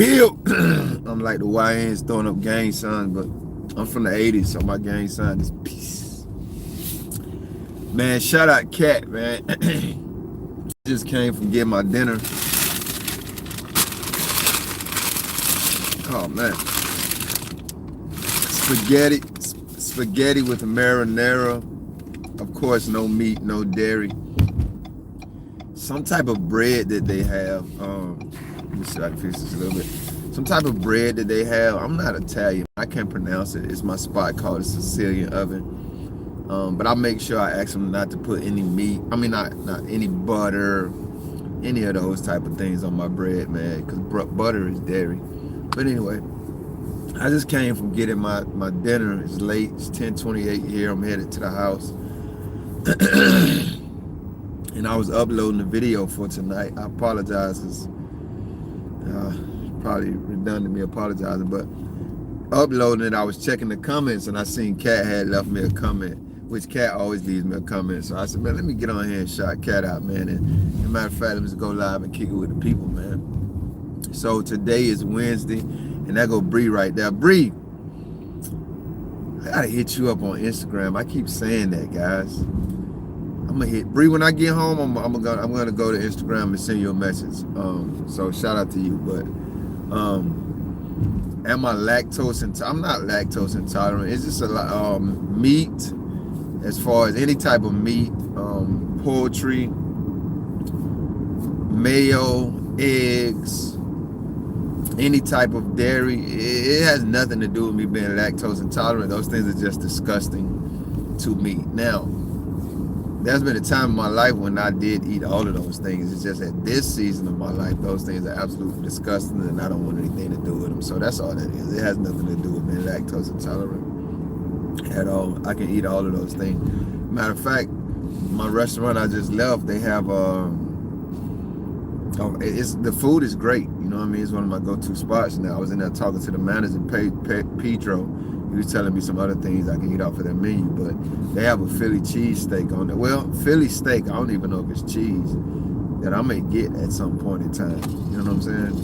built. I'm like the YNs throwing up gang signs, but I'm from the 80s, so my gang sign is peace. Man, shout out Cat, man. Just came from getting my dinner. Oh man. Spaghetti with marinara. Of course, no meat, no dairy. Some type of bread that they have. Let me see if I can fix this a little bit. Some type of bread that they have. I'm not Italian. I can't pronounce it. It's my spot called the Sicilian Oven. But I make sure I ask them not to put any meat. I mean, not any butter, any of those type of things on my bread, man. Because butter is dairy. But anyway, I just came from getting my dinner. It's late. It's 10:28 here. I'm headed to the house. And I was uploading the video for tonight. I apologize. It's probably redundant me apologizing, but uploading it, I was checking the comments and I seen Cat had left me a comment, which Cat always leaves me a comment. So I said, man, let me get on here and shout Cat out, man. And as a matter of fact, let me just go live and kick it with the people, man. So today is Wednesday, and that go Bree right there. Bree, I gotta hit you up on Instagram. I keep saying that, guys. I'm gonna hit Bree when I get home. I'm gonna go to Instagram and send you a message. So shout out to you. But am I lactose intolerant? I'm not lactose intolerant. It's just a lot meat, as far as any type of meat, poultry, mayo, eggs, any type of dairy. It has nothing to do with me being lactose intolerant. Those things are just disgusting to me. Now, there's been a time in my life when I did eat all of those things. It's just at this season of my life, those things are absolutely disgusting and I don't want anything to do with them. So that's all that is. It has nothing to do with being lactose intolerant at all. I can eat all of those things. Matter of fact, my restaurant I just left, they have the food is great. You know what I mean? It's one of my go-to spots now. I was in there talking to the manager, Pedro. He was telling me some other things I can eat off of their menu, but they have a Philly cheese steak on there. Well, Philly steak, I don't even know if it's cheese, that I may get at some point in time. You know what I'm saying?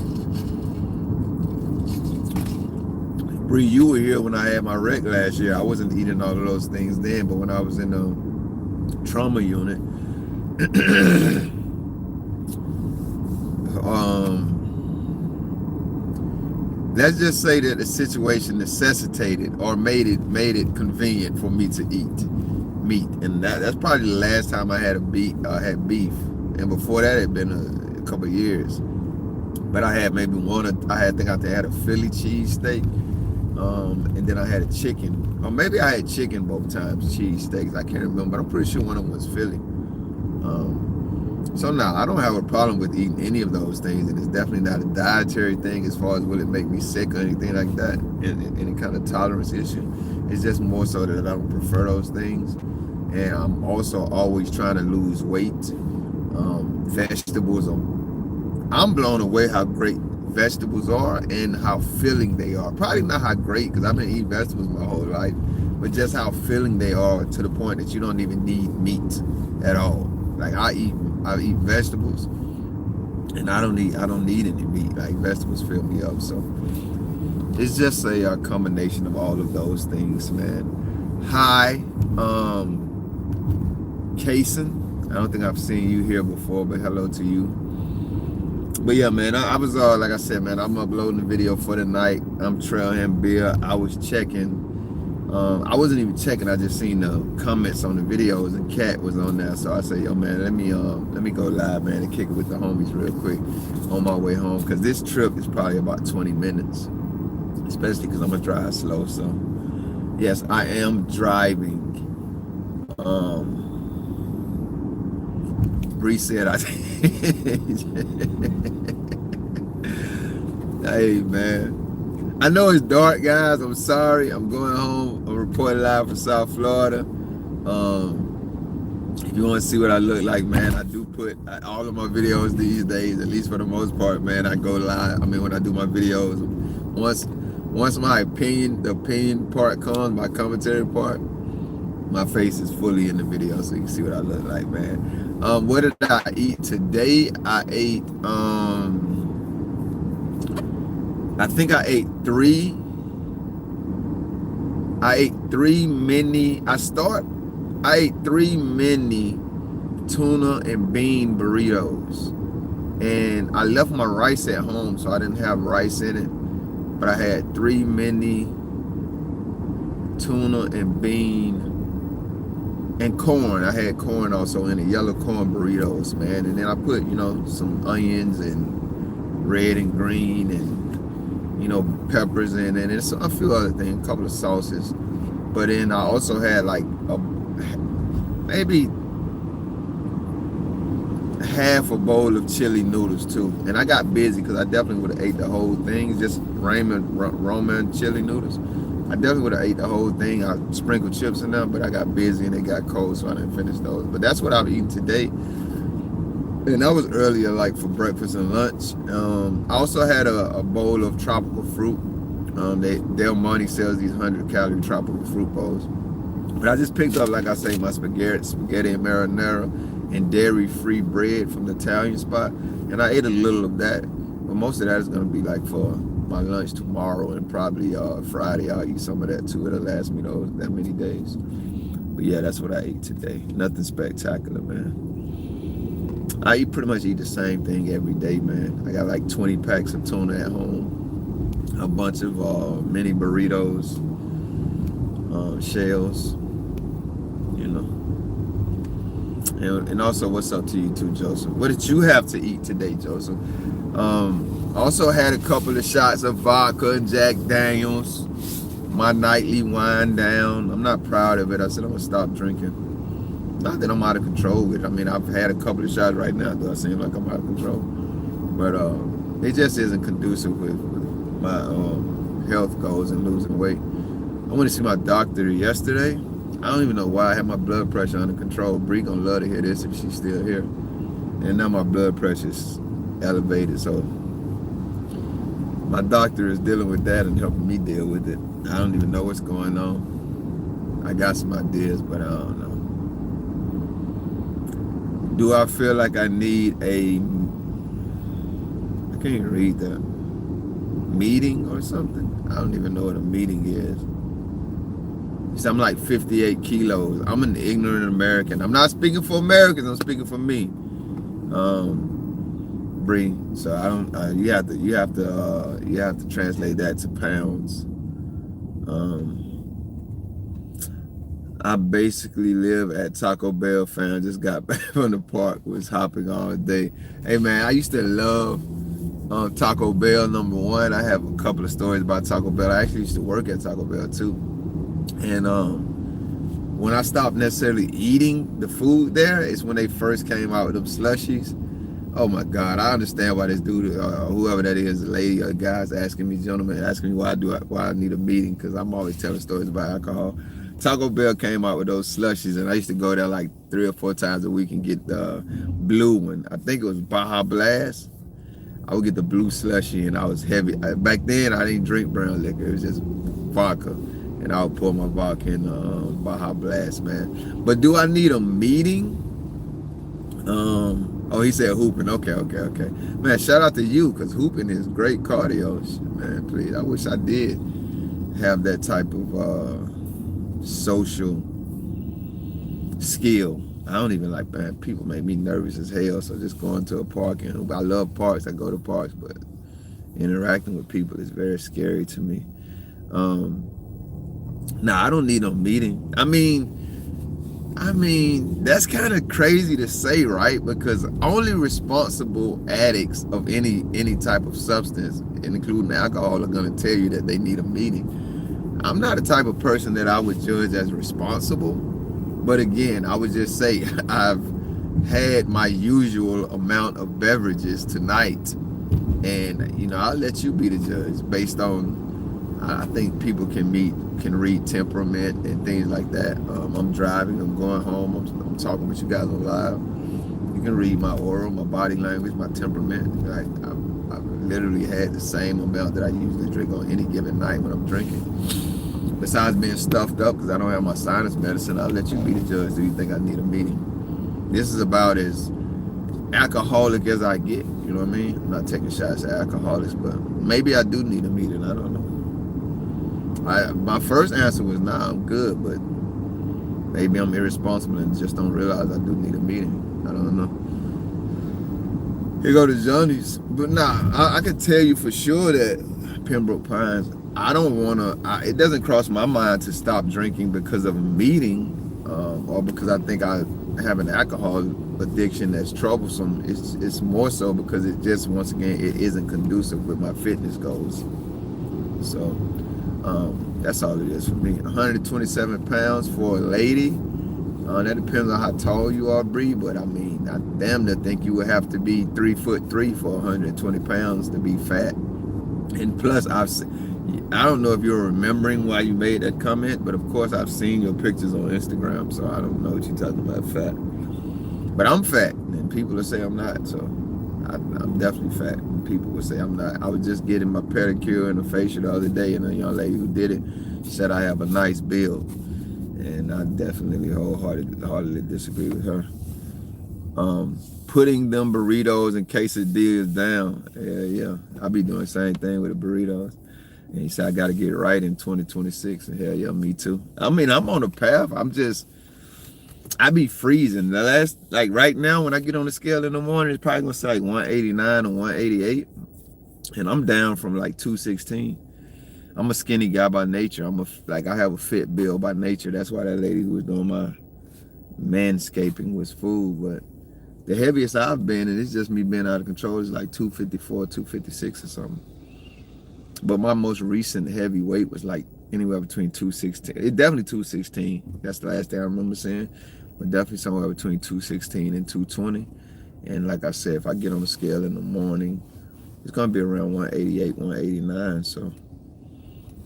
Bree, you were here when I had my wreck last year. I wasn't eating all of those things then, but when I was in the trauma unit, let's just say that the situation necessitated or made it convenient for me to eat meat, and that's probably the last time I had beef. And before that, it had been a couple of years. But I had maybe I think I had a Philly cheese steak, and then I had a chicken, or maybe I had chicken both times, cheese steaks. I can't remember, but I'm pretty sure one of them was Philly. So now I don't have a problem with eating any of those things, and it's definitely not a dietary thing as far as will it make me sick or anything like that, any kind of tolerance issue. It's just more so that I don't prefer those things, and I'm also always trying to lose weight. Vegetables I'm blown away how great vegetables are and how filling they are. Probably not how great, because I've been eating vegetables my whole life, but just how filling they are to the point that you don't even need meat at all. Like I eat vegetables, and I don't need any meat. Like vegetables fill me up. So it's just a combination of all of those things, man. Hi, Kason. I don't think I've seen you here before, but hello to you. But yeah, man, I was like I said, man, I'm uploading the video for the night. I'm Trailhand Beer. I was checking. I wasn't even checking. I just seen the comments on the videos, and Cat was on there. So I said, yo, man, let me go live, man, and kick it with the homies real quick on my way home, because this trip is probably about 20 minutes, especially because I'm gonna drive slow. So yes, I am driving. Bree said hey, man. I know it's dark, guys. I'm sorry. I'm going home. I'm reporting live from South Florida. If you want to see what I look like, man, I do put all of my videos these days, at least for the most part, man, I go live. I mean, when I do my videos, once the opinion part comes, my commentary part, my face is fully in the video, so you can see what I look like, man. What did I eat today? I ate I think I ate three mini. I ate three mini tuna and bean burritos, and I left my rice at home, so I didn't have rice in it. But I had three mini tuna and bean and corn. I had corn also in it, yellow corn burritos, man. And then I put, some onions and red and green and, peppers in it, and a few other things, a couple of sauces. But then I also had like maybe half a bowl of chili noodles too. And I got busy because I definitely would have ate the whole thing, just Roman chili noodles. I definitely would have ate the whole thing. I sprinkled chips in them, but I got busy and it got cold, so I didn't finish those. But that's what I've eaten today. And that was earlier, like for breakfast and lunch. I also had a bowl of tropical fruit. Del Monte sells these 100-calorie tropical fruit bowls. But I just picked up, like I say, my spaghetti and marinara and dairy-free bread from the Italian spot. And I ate a little of that. But most of that is going to be like for my lunch tomorrow, and probably Friday I'll eat some of that too. It'll last me that many days. But yeah, that's what I ate today. Nothing spectacular, man. I pretty much eat the same thing every day, man. I got like 20 packs of tuna at home, a bunch of mini burritos, shells, and also, what's up to you too, Joseph? What did you have to eat today, Joseph? Also had a couple of shots of vodka and Jack Daniels, my nightly wind down. I'm not proud of it. I said I'm gonna stop drinking. Not that I'm out of control with it. I mean, I've had a couple of shots right now. Do I seem like I'm out of control? But it just isn't conducive with my health goals and losing weight. I went to see my doctor yesterday. I don't even know why I had my blood pressure under control. Bree gonna love to hear this if she's still here. And now my blood pressure's elevated, so my doctor is dealing with that and helping me deal with it. I don't even know what's going on. I got some ideas, but I don't know. Do I feel like I need I can't even read that, meeting or something? I don't even know what a meeting is. So I'm like 58 kilos. I'm an ignorant American. I'm not speaking for Americans. I'm speaking for me. Bree. So I don't. You have to translate that to pounds. I basically live at Taco Bell, fam. Just got back from the park, was hopping all day. Hey man, I used to love Taco Bell. Number one, I have a couple of stories about Taco Bell. I actually used to work at Taco Bell too. And when I stopped necessarily eating the food there, is when they first came out with them slushies. Oh my God, I understand why this dude, whoever that is, the lady or the guys asking me, gentlemen, asking me why I need a meeting, because I'm always telling stories about alcohol. Taco Bell came out with those slushies, and I used to go there like 3 or 4 times a week and get the blue one. I think it was Baja Blast. I would get the blue slushie, and I was heavy. Back then, I didn't drink brown liquor. It was just vodka. And I would pour my vodka in Baja Blast, man. But do I need a meeting? Oh, he said hooping. Okay. Man, shout out to you, because hooping is great cardio. Man, please. I wish I did have that type of social skill. I don't even like, man, people make me nervous as hell. So just going to a park, and I love parks. I go to parks, but interacting with people is very scary to me. Nah, I don't need no meeting. I mean, that's kind of crazy to say, right? Because only responsible addicts of any type of substance, including alcohol, are going to tell you that they need a meeting. I'm not the type of person that I would judge as responsible. But again, I would just say I've had my usual amount of beverages tonight. And, I'll let you be the judge based on, I think people can read temperament and things like that. I'm driving, I'm going home, I'm talking with you guys on live. You can read my aura, my body language, my temperament. I've literally had the same amount that I usually drink on any given night when I'm drinking. Besides being stuffed up because I don't have my sinus medicine, I'll let you be the judge. Do you think I need a meeting? This is about as alcoholic as I get. You know what I mean? I'm not taking shots at alcoholics, but maybe I do need a meeting. I don't know. My first answer was nah, I'm good, but maybe I'm irresponsible and just don't realize I do need a meeting. I don't know. Here go to Johnny's. But nah, I can tell you for sure that Pembroke Pines, I don't want to, it doesn't cross my mind to stop drinking because of a meeting or because I think I have an alcohol addiction that's troublesome. It's more so because it just, once again, it isn't conducive with my fitness goals. So that's all it is for me. 127 pounds for a lady. That depends on how tall you are, Bree, but I mean, I damn near think you would have to be 3'3" for 120 pounds to be fat. And plus, I don't know if you're remembering why you made that comment, but of course I've seen your pictures on Instagram, so I don't know what you're talking about, fat. But I'm fat, and people will say I'm not, so I'm definitely fat. And people will say I'm not. I was just getting my pedicure and a facial the other day, and a young lady who did it said I have a nice build. And I definitely wholeheartedly disagree with her. Putting them burritos and quesadillas down. Yeah. I'll be doing the same thing with the burritos. And he said, I got to get it right in 2026. And hell yeah, me too. I mean, I'm on a path. I be freezing. Like right now, when I get on the scale in the morning, it's probably going to say like 189 or 188. And I'm down from like 216. I'm a skinny guy by nature. I have a fit build by nature. That's why that lady who was doing my manscaping was food. But the heaviest I've been, and it's just me being out of control, is like 254, 256 or something. But my most recent heavy weight was like anywhere between 216. It definitely 216. That's the last thing I remember saying. But definitely somewhere between 216 and 220. And like I said, if I get on the scale in the morning, it's going to be around 188, 189. So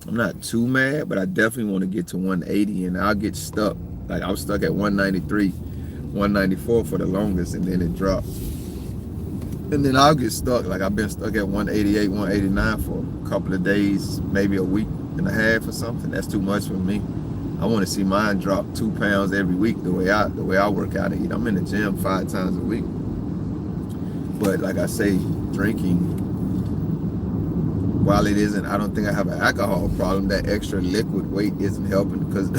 I'm not too mad, but I definitely want to get to 180, and I'll get stuck. Like I was stuck at 193, 194 for the longest, and then it dropped. And then I'll get stuck. Like I've been stuck at 188, 189 for a couple of days, maybe a week and a half or something. That's too much for me. I want to see mine drop 2 pounds every week the way I work out and eat. I'm in the gym 5 times a week. But like I say, drinking, while it isn't, I don't think I have an alcohol problem. That extra liquid weight isn't helping because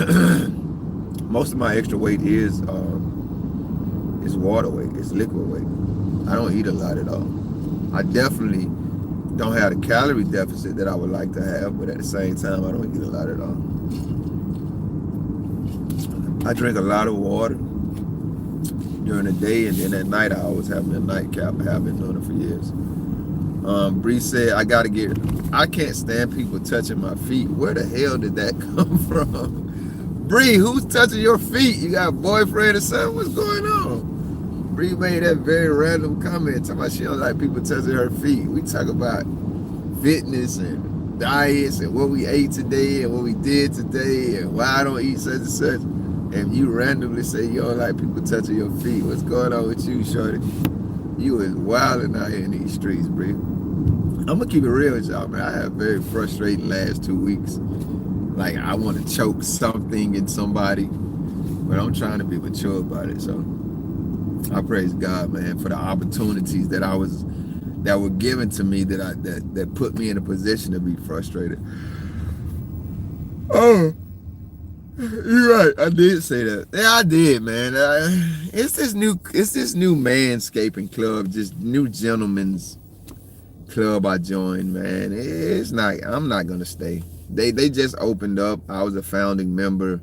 most of my extra weight is water weight. It's liquid weight. I don't eat a lot at all. I definitely don't have the calorie deficit that I would like to have, but at the same time, I don't eat a lot at all. I drink a lot of water during the day, and then at night I always have a nightcap. I have been doing it for years. Bree said, I can't stand people touching my feet. Where the hell did that come from? Bree, who's touching your feet? You got a boyfriend or something? What's going on? Bree made that very random comment talking about she don't like people touching her feet. We talk about fitness and diets and what we ate today and what we did today and why I don't eat such and such. And you randomly say you don't like people touching your feet. What's going on with you, shorty? You is wilding out here in these streets, Bree. I'm gonna keep it real with y'all, man. I have very frustrating last 2 weeks. Like I want to choke something in somebody, but I'm trying to be mature about it. So I praise God, man, for the opportunities that were given to me that put me in a position to be frustrated. Oh, you're right. I did say that. Yeah, I did, man. It's this new manscaping club, just new gentlemen's club I joined, man. I'm not gonna stay. They just opened up. I was a founding member,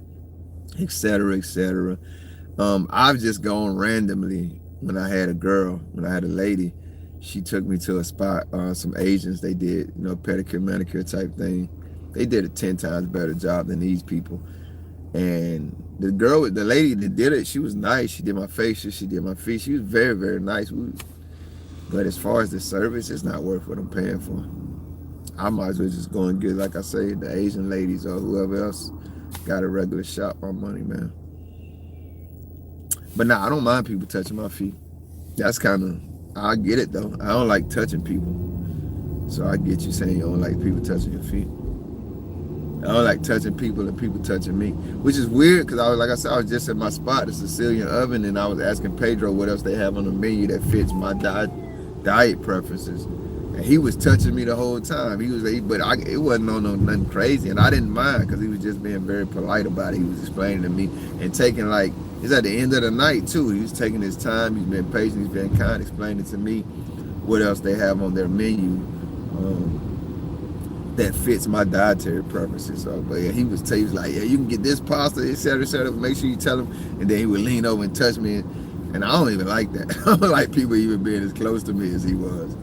etc., etc. I've just gone randomly when I had a lady. She took me to a spot, some Asians, they did, pedicure, manicure type thing. They did a 10 times better job than these people. And the lady that did it, she was nice. She did my facial, she did my feet. She was very, very nice. But as far as the service, it's not worth what I'm paying for. I might as well just go and get, like I say, the Asian ladies or whoever else got a regular shop my money, man. But nah, I don't mind people touching my feet. I get it though. I don't like touching people. So I get you saying you don't like people touching your feet. I don't like touching people and people touching me, which is weird because like I said, I was just at my spot, the Sicilian oven, and I was asking Pedro what else they have on the menu that fits my diet preferences. And he was touching me the whole time. It wasn't on nothing crazy, and I didn't mind because he was just being very polite about it. He was explaining to me and taking it's at the end of the night too. He was taking his time. He's been patient. He's been kind, explaining to me what else they have on their menu that fits my dietary preferences. So, but yeah, he was like, yeah, you can get this pasta, etc., etc. Make sure you tell him, and then he would lean over and touch me, and I don't even like that. I don't like people even being as close to me as he was.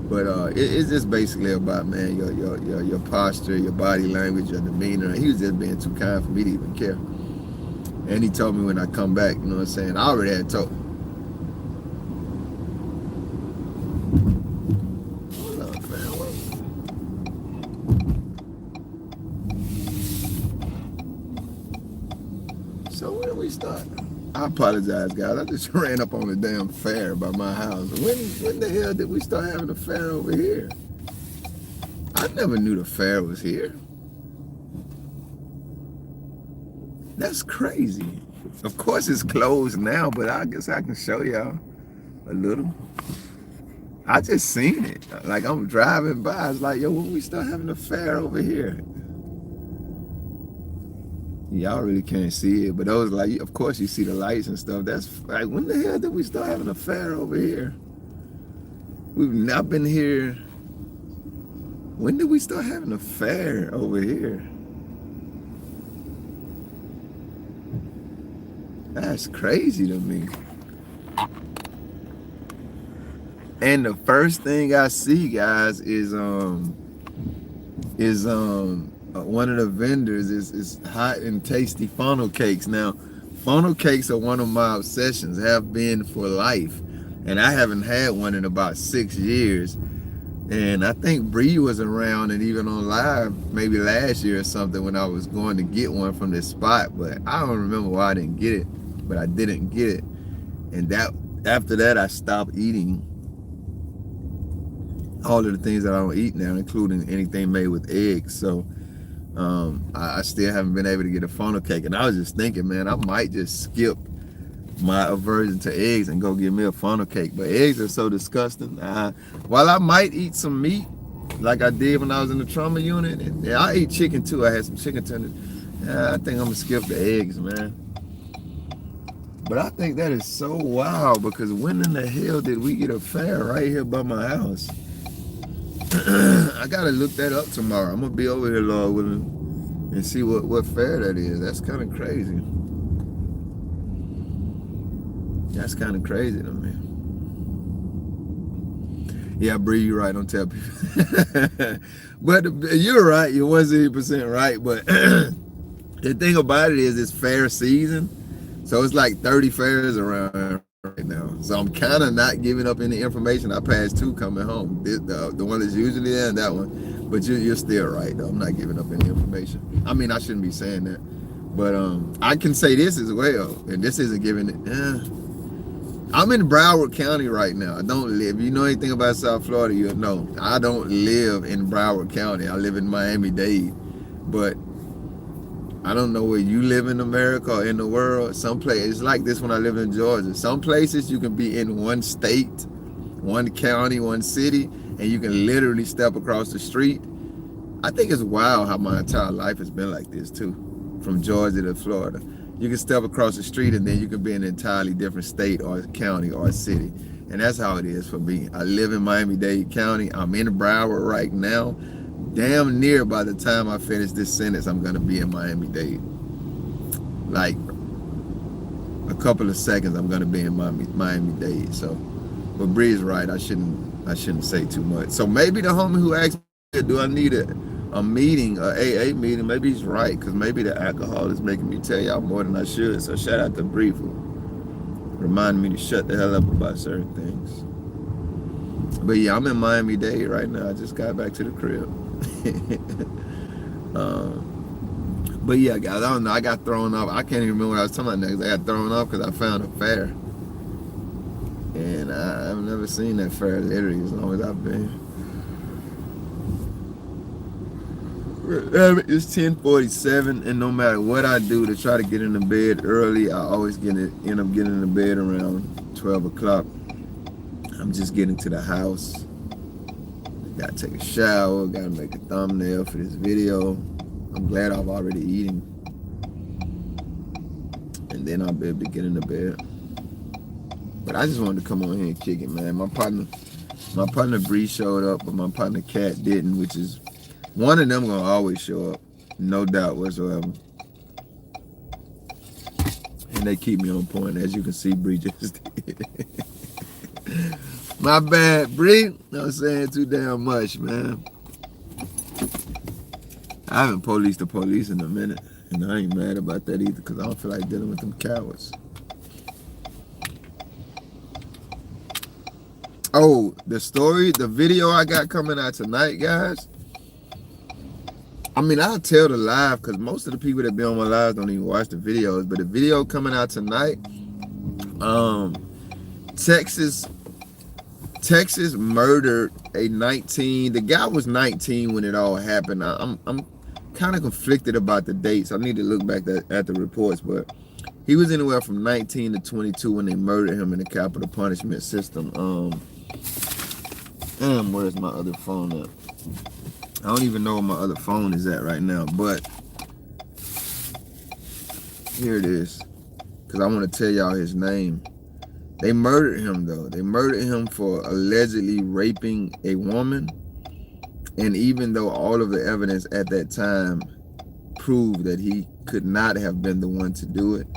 But it's just basically about, man, your posture, your body language, your demeanor. He was just being too kind for me to even care. And he told me when I come back, you know what I'm saying? I already had told. Hold up, man. So when do we start? I apologize, guys. I just ran up on the damn fair by my house. When the hell did we start having a fair over here? I never knew the fair was here. That's crazy. Of course it's closed now, but I guess I can show y'all a little. I just seen it. Like I'm driving by. It's like, yo, when we start having a fair over here? Y'all really can't see it, but those, like, of course you see the lights and stuff. That's like, when the hell did we start having a fair over here? We've not been here. When did we start having a fair over here? That's crazy to me. And the first thing I see, guys, is one of the vendors is hot and tasty funnel cakes. Now, funnel cakes are one of my obsessions, have been for life. And I haven't had one in about 6 years. And I think Bree was around and even on live maybe last year or something when I was going to get one from this spot. But I don't remember why I didn't get it. But I didn't get it. And after that, I stopped eating all of the things that I don't eat now, including anything made with eggs. So I still haven't been able to get a funnel cake. And I was just thinking, man, I might just skip my aversion to eggs and go get me a funnel cake. But eggs are so disgusting. While I might eat some meat, like I did when I was in the trauma unit, and I ate chicken too. I had some chicken tenders. I think I'm gonna skip the eggs, man. But I think that is so wild, because when in the hell did we get a fair right here by my house? I gotta look that up tomorrow. I'm gonna be over here, Lord willing, and see what fair that is. That's kind of crazy. That's kind of crazy to me. Yeah, Bree, you're right. Don't tell people. But you're right. You're 100% right. But the thing about it is, it's fair season. So it's like 30 fairs around right now. So I'm kind of not giving up any information. I passed 2 coming home. The one that's usually there and that one. But you're still right, though. I'm not giving up any information. I mean, I shouldn't be saying that. But I can say this as well. And this isn't giving it. I'm in Broward County right now. I don't live. If you know anything about South Florida, you'll know. I don't live in Broward County. I live in Miami-Dade. But I don't know where you live in America or in the world. Some places, it's like this when I live in Georgia. Some places you can be in one state, one county, one city, and you can literally step across the street. I think it's wild how my entire life has been like this too, from Georgia to Florida. You can step across the street and then you can be in an entirely different state or county or city. And that's how it is for me. I live in Miami-Dade County. I'm in Broward right now. Damn near by the time I finish this sentence, I'm gonna be in Miami-Dade. Like a couple of seconds, I'm gonna be in Miami-Dade. So, but Bree's right. I shouldn't say too much. So maybe the homie who asked me, do I need a meeting, a AA meeting? Maybe he's right, because maybe the alcohol is making me tell y'all more than I should. So shout out to Bree for reminding me to shut the hell up about certain things. But yeah, I'm in Miami-Dade right now. I just got back to the crib. But yeah, guys, I don't know. I got thrown off. I can't even remember what I was talking about next. I got thrown off because I found a fair. And I've never seen that fair literally as long as I've been. It's 10:47, and no matter what I do to try to get into bed early, I always end up getting into bed around 12 o'clock. I'm just getting to the house. Gotta take a shower, gotta make a thumbnail for this video. I'm glad I've already eaten. And then I'll be able to get into bed. But I just wanted to come on here and kick it, man. My partner Bree showed up, but my partner Kat didn't, which is one of them gonna always show up, no doubt whatsoever. And they keep me on point, as you can see. Bree just did. My bad, Bree. I'm saying too damn much, man. I haven't policed the police in a minute, and I ain't mad about that either, because I don't feel like dealing with them cowards. Oh, the video I got coming out tonight, guys. I mean, I'll tell the live, because most of the people that be on my lives don't even watch the videos. But the video coming out tonight, Texas murdered a 19. The guy was 19 when it all happened. I'm kind of conflicted about the dates. I need to look back at the reports, but he was anywhere from 19 to 22 when they murdered him in the capital punishment system. Where's my other phone at? I don't even know where my other phone is at right now, but here it is, because I want to tell y'all his name. They murdered him, though. They murdered him for allegedly raping a woman. And even though all of the evidence at that time proved that he could not have been the one to do it,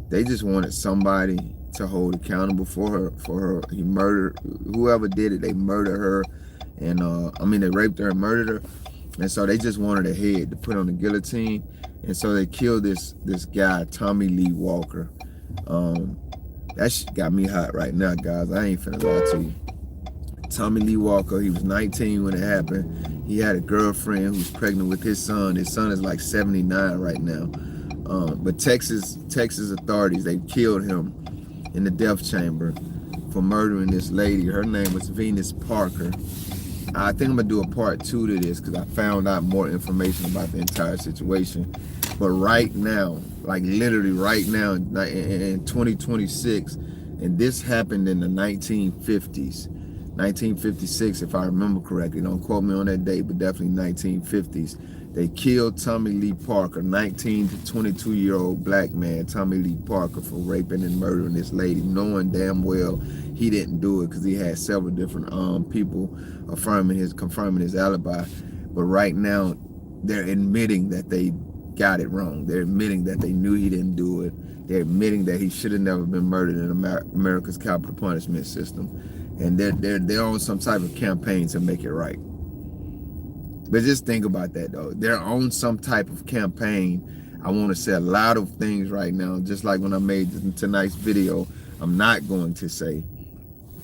they just wanted somebody to hold accountable for her. He murdered whoever did it. They murdered her, and they raped her and murdered her. And so they just wanted a head to put on the guillotine. And so they killed this guy, Tommy Lee Walker. That shit got me hot right now, guys. I ain't finna lie to you. Tommy Lee Walker, he was 19 when it happened. He had a girlfriend who's pregnant with his son. His son is like 79 right now. But Texas authorities, they killed him in the death chamber for murdering this lady. Her name was Venus Parker. I think I'm gonna do a part 2 to this, because I found out more information about the entire situation. But right now, like literally right now in 2026, and this happened in the 1950s, 1956 if I remember correctly. Don't quote me on that date, but definitely 1950s. They killed Tommy Lee Parker, 19 to 22-year-old black man, Tommy Lee Parker, for raping and murdering this lady, knowing damn well he didn't do it, because he had several different people confirming his alibi. But right now, they're admitting that they got it wrong. They're admitting that they knew he didn't do it. They're admitting that he should have never been murdered in America's capital punishment system. And they're on some type of campaign to make it right. But just think about that, though. They're on some type of campaign. I want to say a lot of things right now, just like when I made tonight's video. I'm not going to say.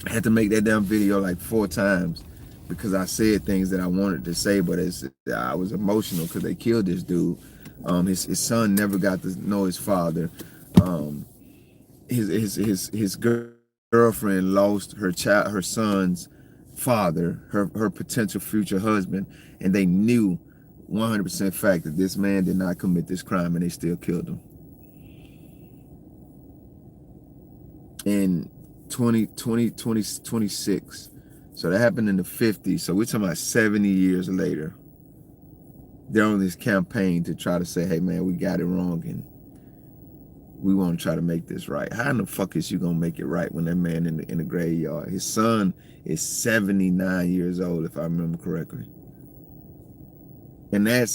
I had to make that damn video like 4 times because I said things that I wanted to say, but I was emotional because they killed this dude. His son never got to know his father. His girlfriend lost her son's father, her potential future husband, and they knew 100% fact that this man did not commit this crime, and they still killed him. In 26. So that happened in the 50s. So we're talking about 70 years later. They're on this campaign to try to say, hey man, we got it wrong and we want to try to make this right. How in the fuck is you gonna make it right when that man in the graveyard? His son is 79 years old, if I remember correctly. And I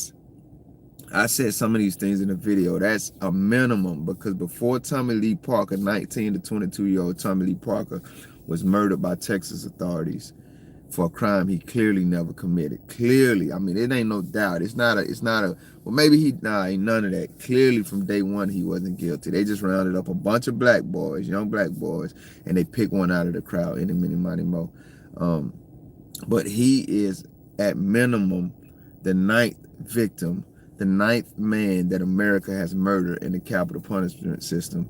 said some of these things in the video. That's a minimum, because before Tommy Lee Parker, 19 to 22-year-old Tommy Lee Parker, was murdered by Texas authorities for a crime he clearly never committed. Clearly, I mean, it ain't no doubt. It's not a, well, maybe ain't none of that. Clearly from day one, he wasn't guilty. They just rounded up a bunch of black boys, young black boys, and they picked one out of the crowd, any, mini, money, mo. But he is at minimum the 9th victim, the 9th man that America has murdered in the capital punishment system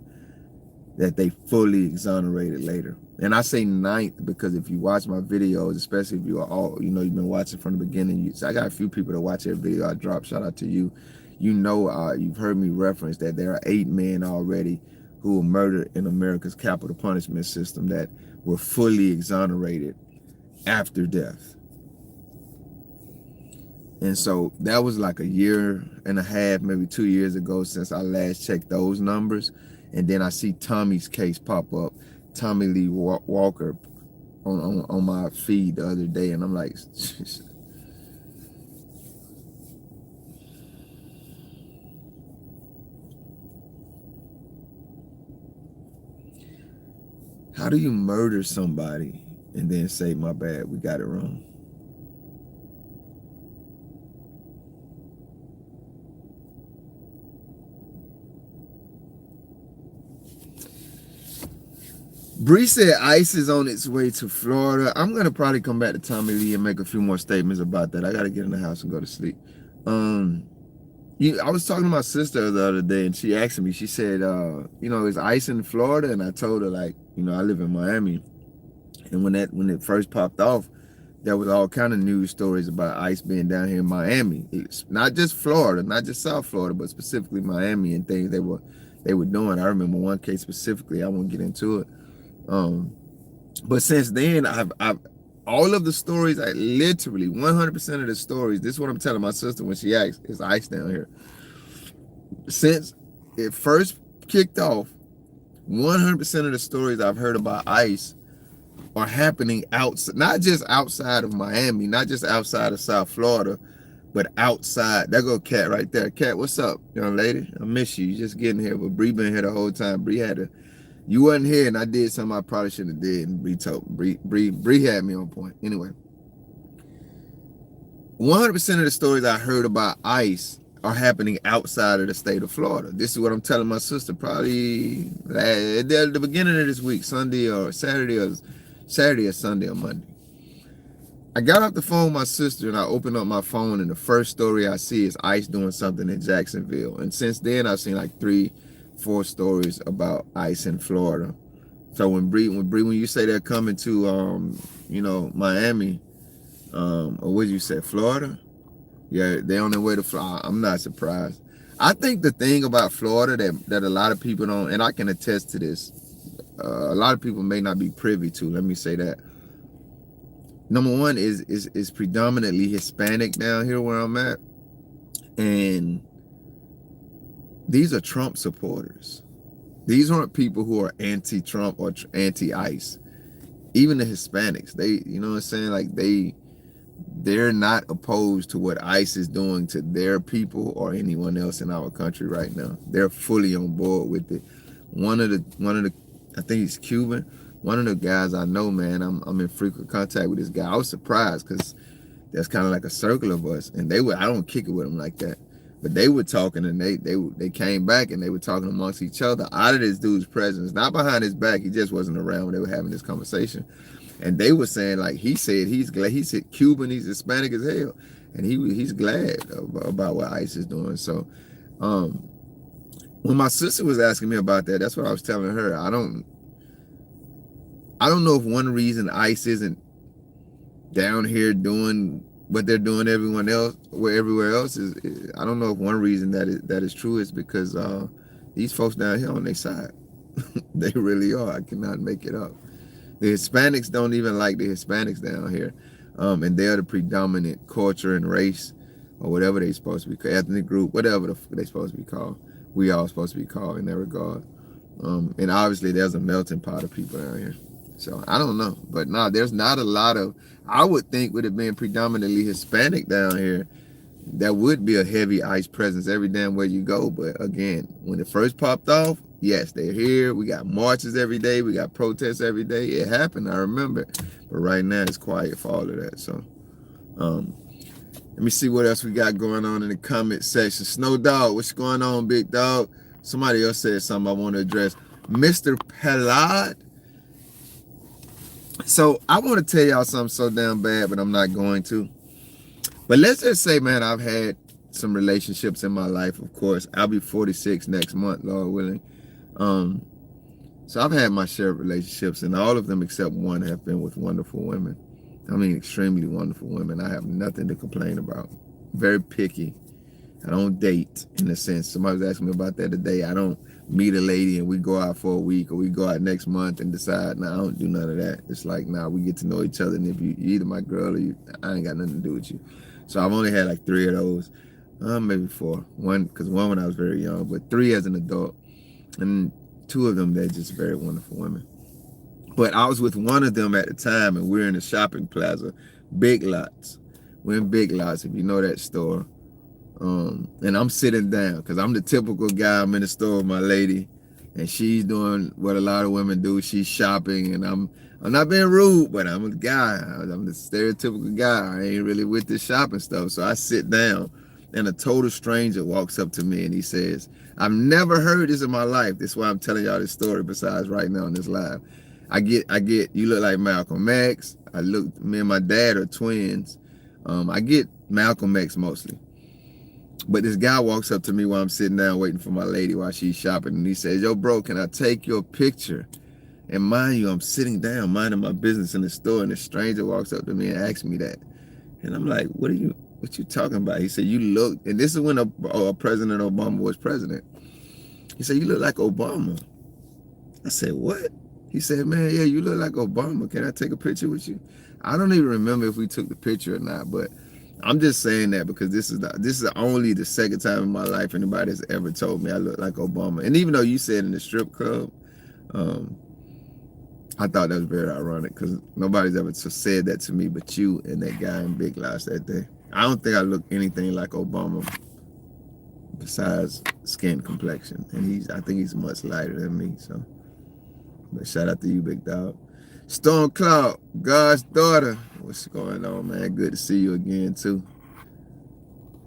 that they fully exonerated later. And I say ninth because if you watch my videos, especially if you are all, you know, you've been watching from the beginning. So I got a few people that watch every video I drop. Shout out to you. You know, you've heard me reference that there are 8 men already who were murdered in America's capital punishment system that were fully exonerated after death. And so that was like a year and a half, maybe 2 years ago since I last checked those numbers. And then I see Tommy's case pop up, Tommy Lee Walker on my feed the other day. And I'm like, how do you murder somebody and then say, my bad, we got it wrong? Bree said ICE is on its way to Florida. I'm going to probably come back to Tommy Lee and make a few more statements about that. I got to get in the house and go to sleep. I was talking to my sister the other day, and she asked me, she said, you know, is ICE in Florida? And I told her, like, you know, I live in Miami. And when it first popped off, there was all kind of news stories about ICE being down here in Miami. It's not just Florida, not just South Florida, but specifically Miami and things they were doing. I remember one case specifically. I won't get into it. But since then, I've all of the stories, I literally 100% of the stories. This is what I'm telling my sister when she asked, "Is ICE down here?" Since it first kicked off, 100% of the stories I've heard about ICE are happening outside, not just outside of Miami, not just outside of South Florida, but outside. There go Kat right there. Kat, what's up, young lady? I miss you. You just getting here, but Bree been here the whole time. Bree had to. You wasn't here, and I did something I probably shouldn't have did. And Bree had me on point. Anyway, 100% of the stories I heard about ICE are happening outside of the state of Florida. This is what I'm telling my sister probably at the beginning of this week, Saturday or Sunday or Monday. I got off the phone with my sister and I opened up my phone and the first story I see is ICE doing something in Jacksonville. And since then I've seen like 3-4 stories about ICE in Florida. So when you say they're coming to you know, Miami, or what you say, Florida? Yeah, they're on their way to Florida. I'm not surprised. I think the thing about Florida that a lot of people don't, and I can attest to this, a lot of people may not be privy to, let me say that. Number one is predominantly Hispanic down here where I'm at. And these are Trump supporters. These aren't people who are anti-Trump or anti-ICE. Even the Hispanics, they, you know what I'm saying? Like they're not opposed to what ICE is doing to their people or anyone else in our country right now. They're fully on board with it. One of the, I think he's Cuban. One of the guys I know, man, I'm in frequent contact with this guy. I was surprised because there's kind of like a circle of us, and I don't kick it with them like that, but they were talking, and they came back and they were talking amongst each other out of this dude's presence, not behind his back. He just wasn't around when they were having this conversation, and they were saying, like, he said he's glad. He said Cuban, he's Hispanic as hell, and he's glad about what ICE is doing. So when my sister was asking me about that, that's what I was telling her. I don't know if one reason ICE isn't down here doing what they're doing everywhere else is, I don't know if one reason that is true is because these folks down here on their side. They really are. I cannot make it up. The Hispanics don't even like the Hispanics down here, and they're the predominant culture and race, or whatever they're supposed to be called, ethnic group, whatever they're supposed to be called. We all supposed to be called in that regard. And obviously there's a melting pot of people down here. So I don't know, but no, there's not a lot of, I would think with it being predominantly Hispanic down here, there would be a heavy ICE presence every damn where you go. But again, when it first popped off, yes, they're here. We got marches every day. We got protests every day. It happened, I remember. But right now it's quiet for all of that. So let me see what else we got going on in the comment section. Snow Dog, what's going on, big dog? Somebody else said something I want to address. Mr. Pelad. So I want to tell y'all something so damn bad, but I'm not going to. But let's just say, man, I've had some relationships in my life, of course. I'll be 46 next month, Lord willing. So I've had my share of relationships, and all of them except one have been with wonderful women. I mean, extremely wonderful women. I have nothing to complain about. Very picky. I don't date, in a sense. Somebody was asking me about that today. I don't meet a lady and we go out for a week, or we go out next month and decide, nah, I don't do none of that. It's like, nah, we get to know each other, and if you're either my girl or you, I ain't got nothing to do with you. So I've only had like 3 of those, maybe 4. One, because one when I was very young, but 3 as an adult. And 2 of them, they're just very wonderful women. But I was with one of them at the time, and we're in the shopping plaza, Big Lots. We're in Big Lots, if you know that store. And I'm sitting down because I'm the typical guy. I'm in the store with my lady, and she's doing what a lot of women do. She's shopping, and I'm not being rude, but I'm a guy. I'm the stereotypical guy. I ain't really with this shopping stuff. So I sit down, and a total stranger walks up to me, and he says, "I've never heard this in my life." This is why I'm telling y'all this story. Besides, right now on this live, I get. You look like Malcolm X. Me and my dad are twins. I get Malcolm X mostly. But this guy walks up to me while I'm sitting down waiting for my lady while she's shopping, and he says, "Yo, bro, can I take your picture?" And mind you, I'm sitting down minding my business in the store, and a stranger walks up to me and asks me that. And I'm like, what you talking about? He said, "You look," and this is when President Obama was president. He said, "You look like Obama." I said, "What?" He said, "Man, yeah, you look like Obama. Can I take a picture with you?" I don't even remember if we took the picture or not, but I'm just saying that because this is only the second time in my life anybody has ever told me I look like Obama. And even though you said in the strip club, I thought that was very ironic because nobody's ever said that to me but you and that guy in Big Lots that day. I don't think I look anything like Obama besides skin complexion, and I think he's much lighter than me. So, but shout out to you, big dog. Storm Cloud, God's daughter. What's going on, man? Good to see you again, too.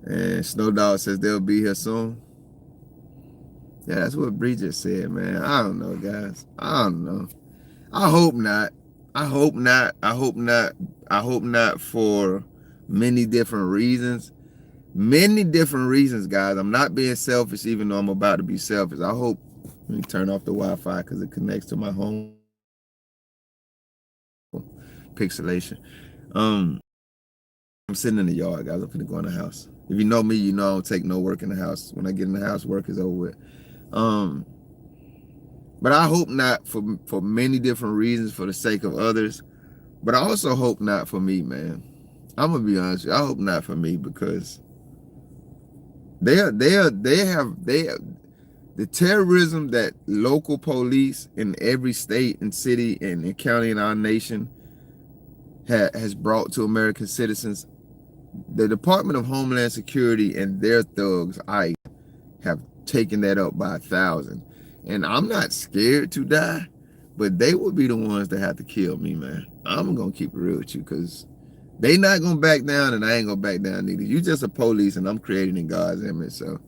And Snow Dog says they'll be here soon. Yeah, that's what Bree just said, man. I don't know, guys. I don't know. I hope not. I hope not. I hope not. I hope not for many different reasons. Many different reasons, guys. I'm not being selfish, even though I'm about to be selfish. I hope. Let me turn off the Wi-Fi because it connects to my home. Pixelation. I'm sitting in the yard, guys. I'm finna go in the house. If you know me, you know I don't take no work in the house. When I get in the house, work is over with. But I hope not for many different reasons, for the sake of others. But I also hope not for me, man. I'm gonna be honest with you. I hope not for me because the terrorism that local police in every state and city and county in our nation has brought to American citizens. The Department of Homeland Security and their thugs, ICE, have taken that up by 1,000. And I'm not scared to die, but they will be the ones that have to kill me, man. I'm going to keep it real with you because they not going to back down, and I ain't going to back down either. You just a police, and I'm created in God's image, so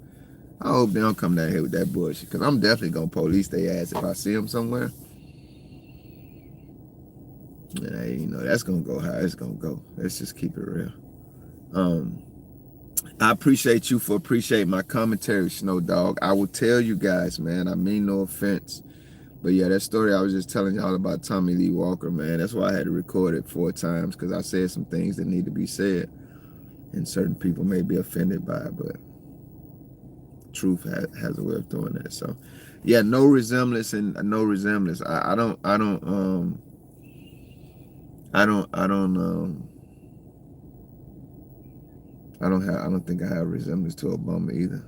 I hope they don't come down here with that bullshit because I'm definitely going to police their ass if I see them somewhere. Yeah, you know, that's going to go how it's going to go. Let's just keep it real. I appreciate you for appreciating my commentary, Snow Dog. I will tell you guys, man, I mean no offense. But yeah, that story I was just telling y'all about Tommy Lee Walker, man, that's why I had to record it 4 times because I said some things that need to be said. And certain people may be offended by it, but truth has a way of doing that. So yeah, no resemblance and no resemblance. I don't think I have resemblance to Obama either.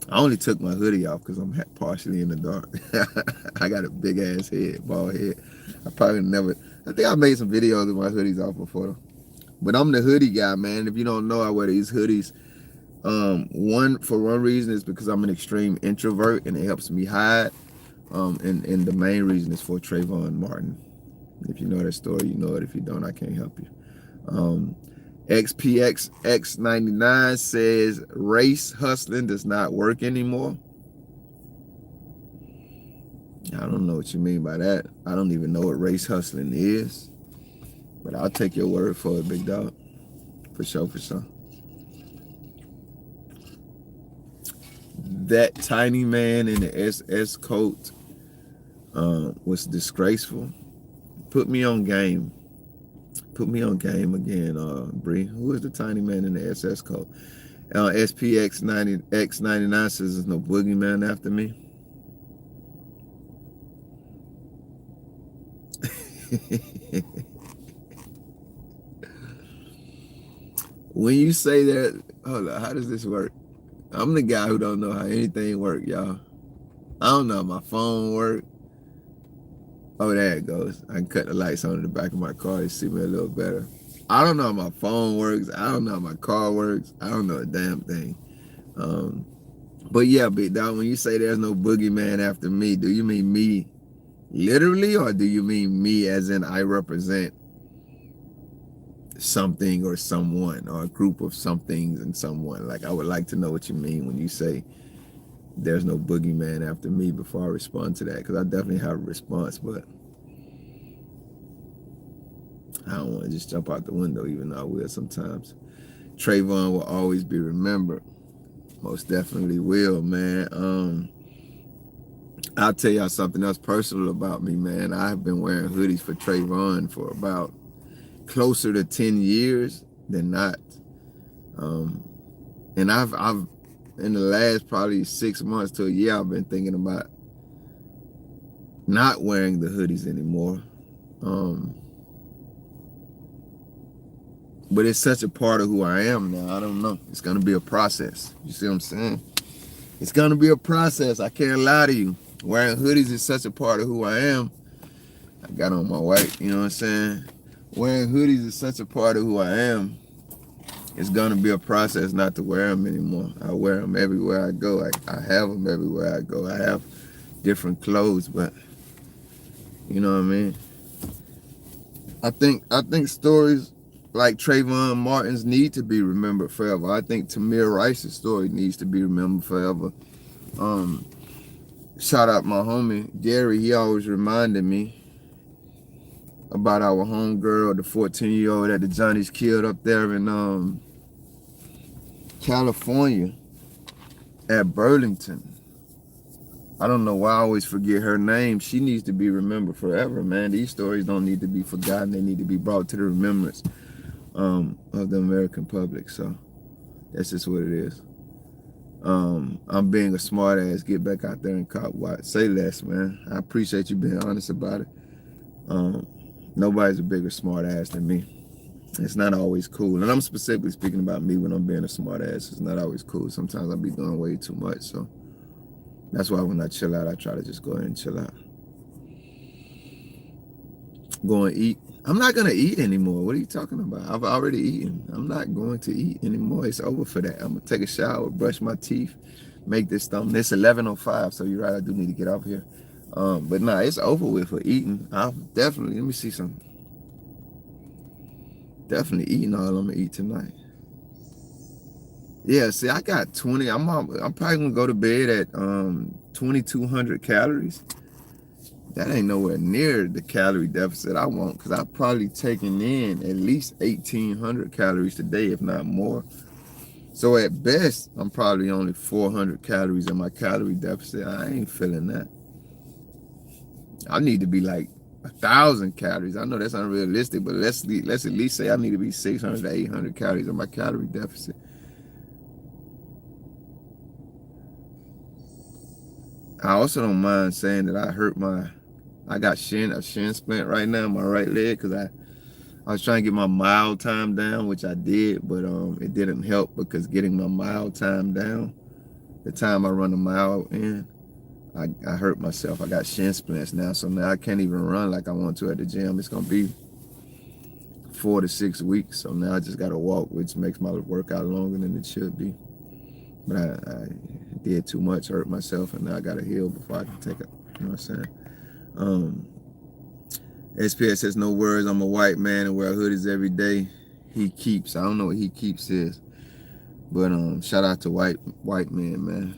I only took my hoodie off because I'm partially in the dark. I got a big ass head, bald head. I think I made some videos with my hoodies off before. But I'm the hoodie guy, man. If you don't know, I wear these hoodies. One reason is because I'm an extreme introvert and it helps me hide. And the main reason is for Trayvon Martin. If you know that story, you know it. If you don't, I can't help you. XPXX99 says race hustling does not work anymore. I don't know what you mean by that. I don't even know what race hustling is. But I'll take your word for it, big dog. For sure, for sure. That tiny man in the SS coat was disgraceful. Put me on game. Put me on game again, Bree. Who is the tiny man in the SS code? SPX90X99 says there's no boogeyman after me. When you say that, hold on, how does this work? I'm the guy who don't know how anything works, y'all. I don't know how my phone works. Oh, there it goes. I can cut the lights on in the back of my car to see me a little better. I don't know how my phone works. I don't know how my car works. I don't know a damn thing. But yeah, big dog, when you say there's no boogeyman after me, do you mean me literally, or do you mean me as in I represent something or someone, or a group of somethings and someone? Like, I would like to know what you mean when you say there's no boogeyman after me before I respond to that, because I definitely have a response, but I don't want to just jump out the window, even though I will sometimes. Trayvon will always be remembered. Most definitely will, man. I'll tell y'all something else personal about me, man. I have been wearing hoodies for Trayvon for about closer to 10 years than not. And I've in the last probably 6 months to a year, I've been thinking about not wearing the hoodies anymore. But it's such a part of who I am now. I don't know. It's gonna be a process. You see what I'm saying? It's gonna be a process. I can't lie to you. Wearing hoodies is such a part of who I am. I got on my white, you know what I'm saying? Wearing hoodies is such a part of who I am. It's gonna be a process not to wear them anymore. I wear them everywhere I go. I have them everywhere I go. I have different clothes, but you know what I mean? I think stories like Trayvon Martin's need to be remembered forever. I think Tamir Rice's story needs to be remembered forever. Shout out my homie Gary. He always reminded me about our homegirl, the 14-year-old that the Johnnies killed up there in California at Burlington. I don't know why I always forget her name. She needs to be remembered forever, man. These stories don't need to be forgotten. They need to be brought to the remembrance of the American public. So that's just what it is. I'm being a smart ass. Get back out there and Copwatch. Say less, man. I appreciate you being honest about it. Nobody's a bigger smart ass than me. It's not always cool. And I'm specifically speaking about me when I'm being a smart ass. It's not always cool. Sometimes I'll be doing way too much. So that's why when I chill out, I try to just go ahead and chill out. Go and eat. I'm not going to eat anymore. What are you talking about? I've already eaten. I'm not going to eat anymore. It's over for that. I'm going to take a shower, brush my teeth, make this thumbnail. It's 11:05, so you're right. I do need to get off here. But nah, it's over with for eating. I'll definitely, let me see something. Definitely eating all I'm going to eat tonight. Yeah, see, I got 20. I'm probably going to go to bed at 2,200 calories. That ain't nowhere near the calorie deficit I want, because I've probably taken in at least 1,800 calories today, if not more. So at best, I'm probably only 400 calories in my calorie deficit. I ain't feeling that. I need to be like 1,000 calories. I know that's unrealistic, but let's at least say I need to be 600 to 800 calories in my calorie deficit. I also don't mind saying that I got a shin splint right now in my right leg, because I was trying to get my mile time down, which I did, but it didn't help, because getting my mile time down, the time I run a mile in, I hurt myself. I got shin splints now, so now I can't even run like I want to at the gym. It's gonna be 4 to 6 weeks, so now I just gotta walk, which makes my workout longer than it should be. But I did too much, hurt myself, and now I gotta heal before I can take it. You know what I'm saying? SPS says, no words, I'm a white man and wear hoodies every day. He keeps. I don't know what he keeps is. But shout out to white men, man.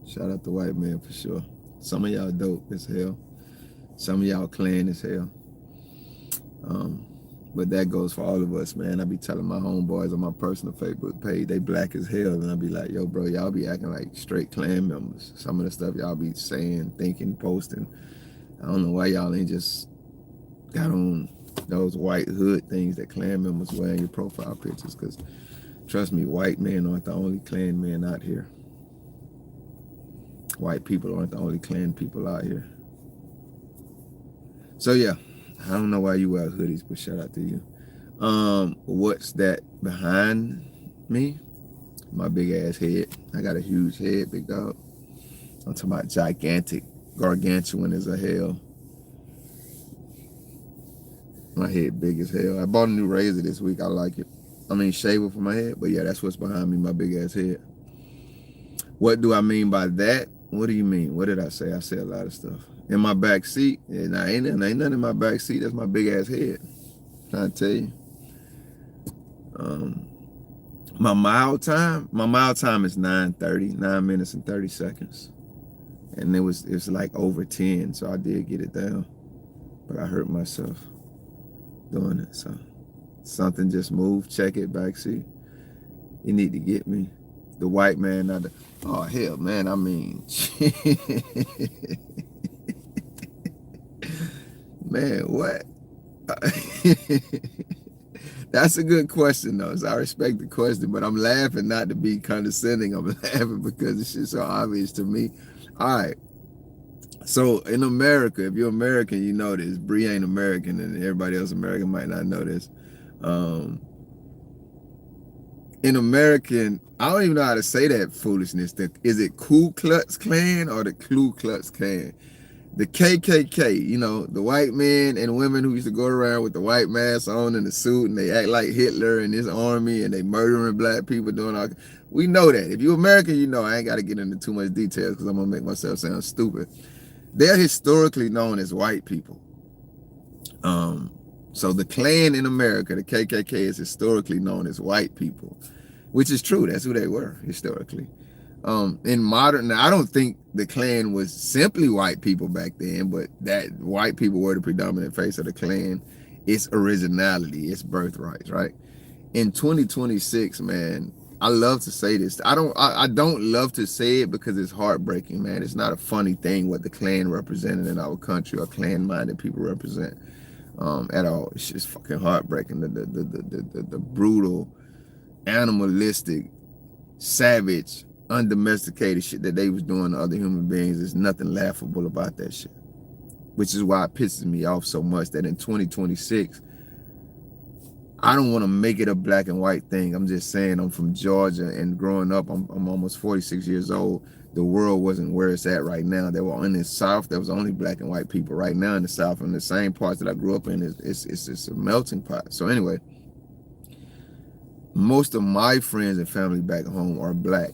Shout out to white men for sure. Some of y'all dope as hell. Some of y'all clan as hell. But that goes for all of us, man. I be telling my homeboys on my personal Facebook page, they black as hell. And I be like, yo, bro, y'all be acting like straight clan members. Some of the stuff y'all be saying, thinking, posting. I don't know why y'all ain't just got on those white hood things that Klan members wear in your profile pictures, because trust me, white men aren't the only Klan men out here. White people aren't the only Klan people out here. So yeah, I don't know why you wear hoodies, but shout out to you. What's that behind me? My big ass head. I got a huge head, big dog. I'm talking about gigantic, gargantuan as a hell. My head big as hell. I bought a new razor this week. I like it. I mean, shaver for my head, but yeah, that's what's behind me, my big ass head. What do I mean by that? What do you mean? What did I say? I said a lot of stuff. In my back seat, and ain't nothing in my back seat. That's my big ass head. I'm trying to tell you. My mile time is 9:30, 9 minutes and 30 seconds. And it's like over 10, so I did get it down. But I hurt myself doing it. So something just moved. Check it, backseat. You need to get me. The white man, not the, oh hell, man, I mean, man, what? That's a good question, though. So I respect the question, but I'm laughing not to be condescending. I'm laughing because it's just so obvious to me. All right. So in America, if you're American, you know this. Bree ain't American, and everybody else American might not know this. In American, I don't even know how to say that foolishness. Is it Ku Klux Klan or the Ku Klux Klan? The KKK, you know, the white men and women who used to go around with the white mask on and the suit, and they act like Hitler and his army, and they murdering black people doing all. We know that. If you're American, you know. I ain't got to get into too much details because I'm gonna make myself sound stupid. They're historically known as white people. So the Klan in America, the KKK, is historically known as white people, which is true. That's who they were historically. In modern, now I don't think the Klan was simply white people back then, but that white people were the predominant face of the Klan. Its originality, its birthrights, right? In 2026, man, I love to say this. I don't love to say it because it's heartbreaking, man. It's not a funny thing what the Klan represented in our country, or Klan-minded people represent at all. It's just fucking heartbreaking. The brutal, animalistic, savage, undomesticated shit that they was doing to other human beings. There's nothing laughable about that shit, which is why it pisses me off so much that in 2026, I don't want to make it a black and white thing. I'm just saying, I'm from Georgia, and growing up, I'm almost 46 years old. The world wasn't where it's at right now. They were in the South. There was only black and white people. Right now in the South, in the same parts that I grew up in, it's a melting pot. So anyway, most of my friends and family back home are black,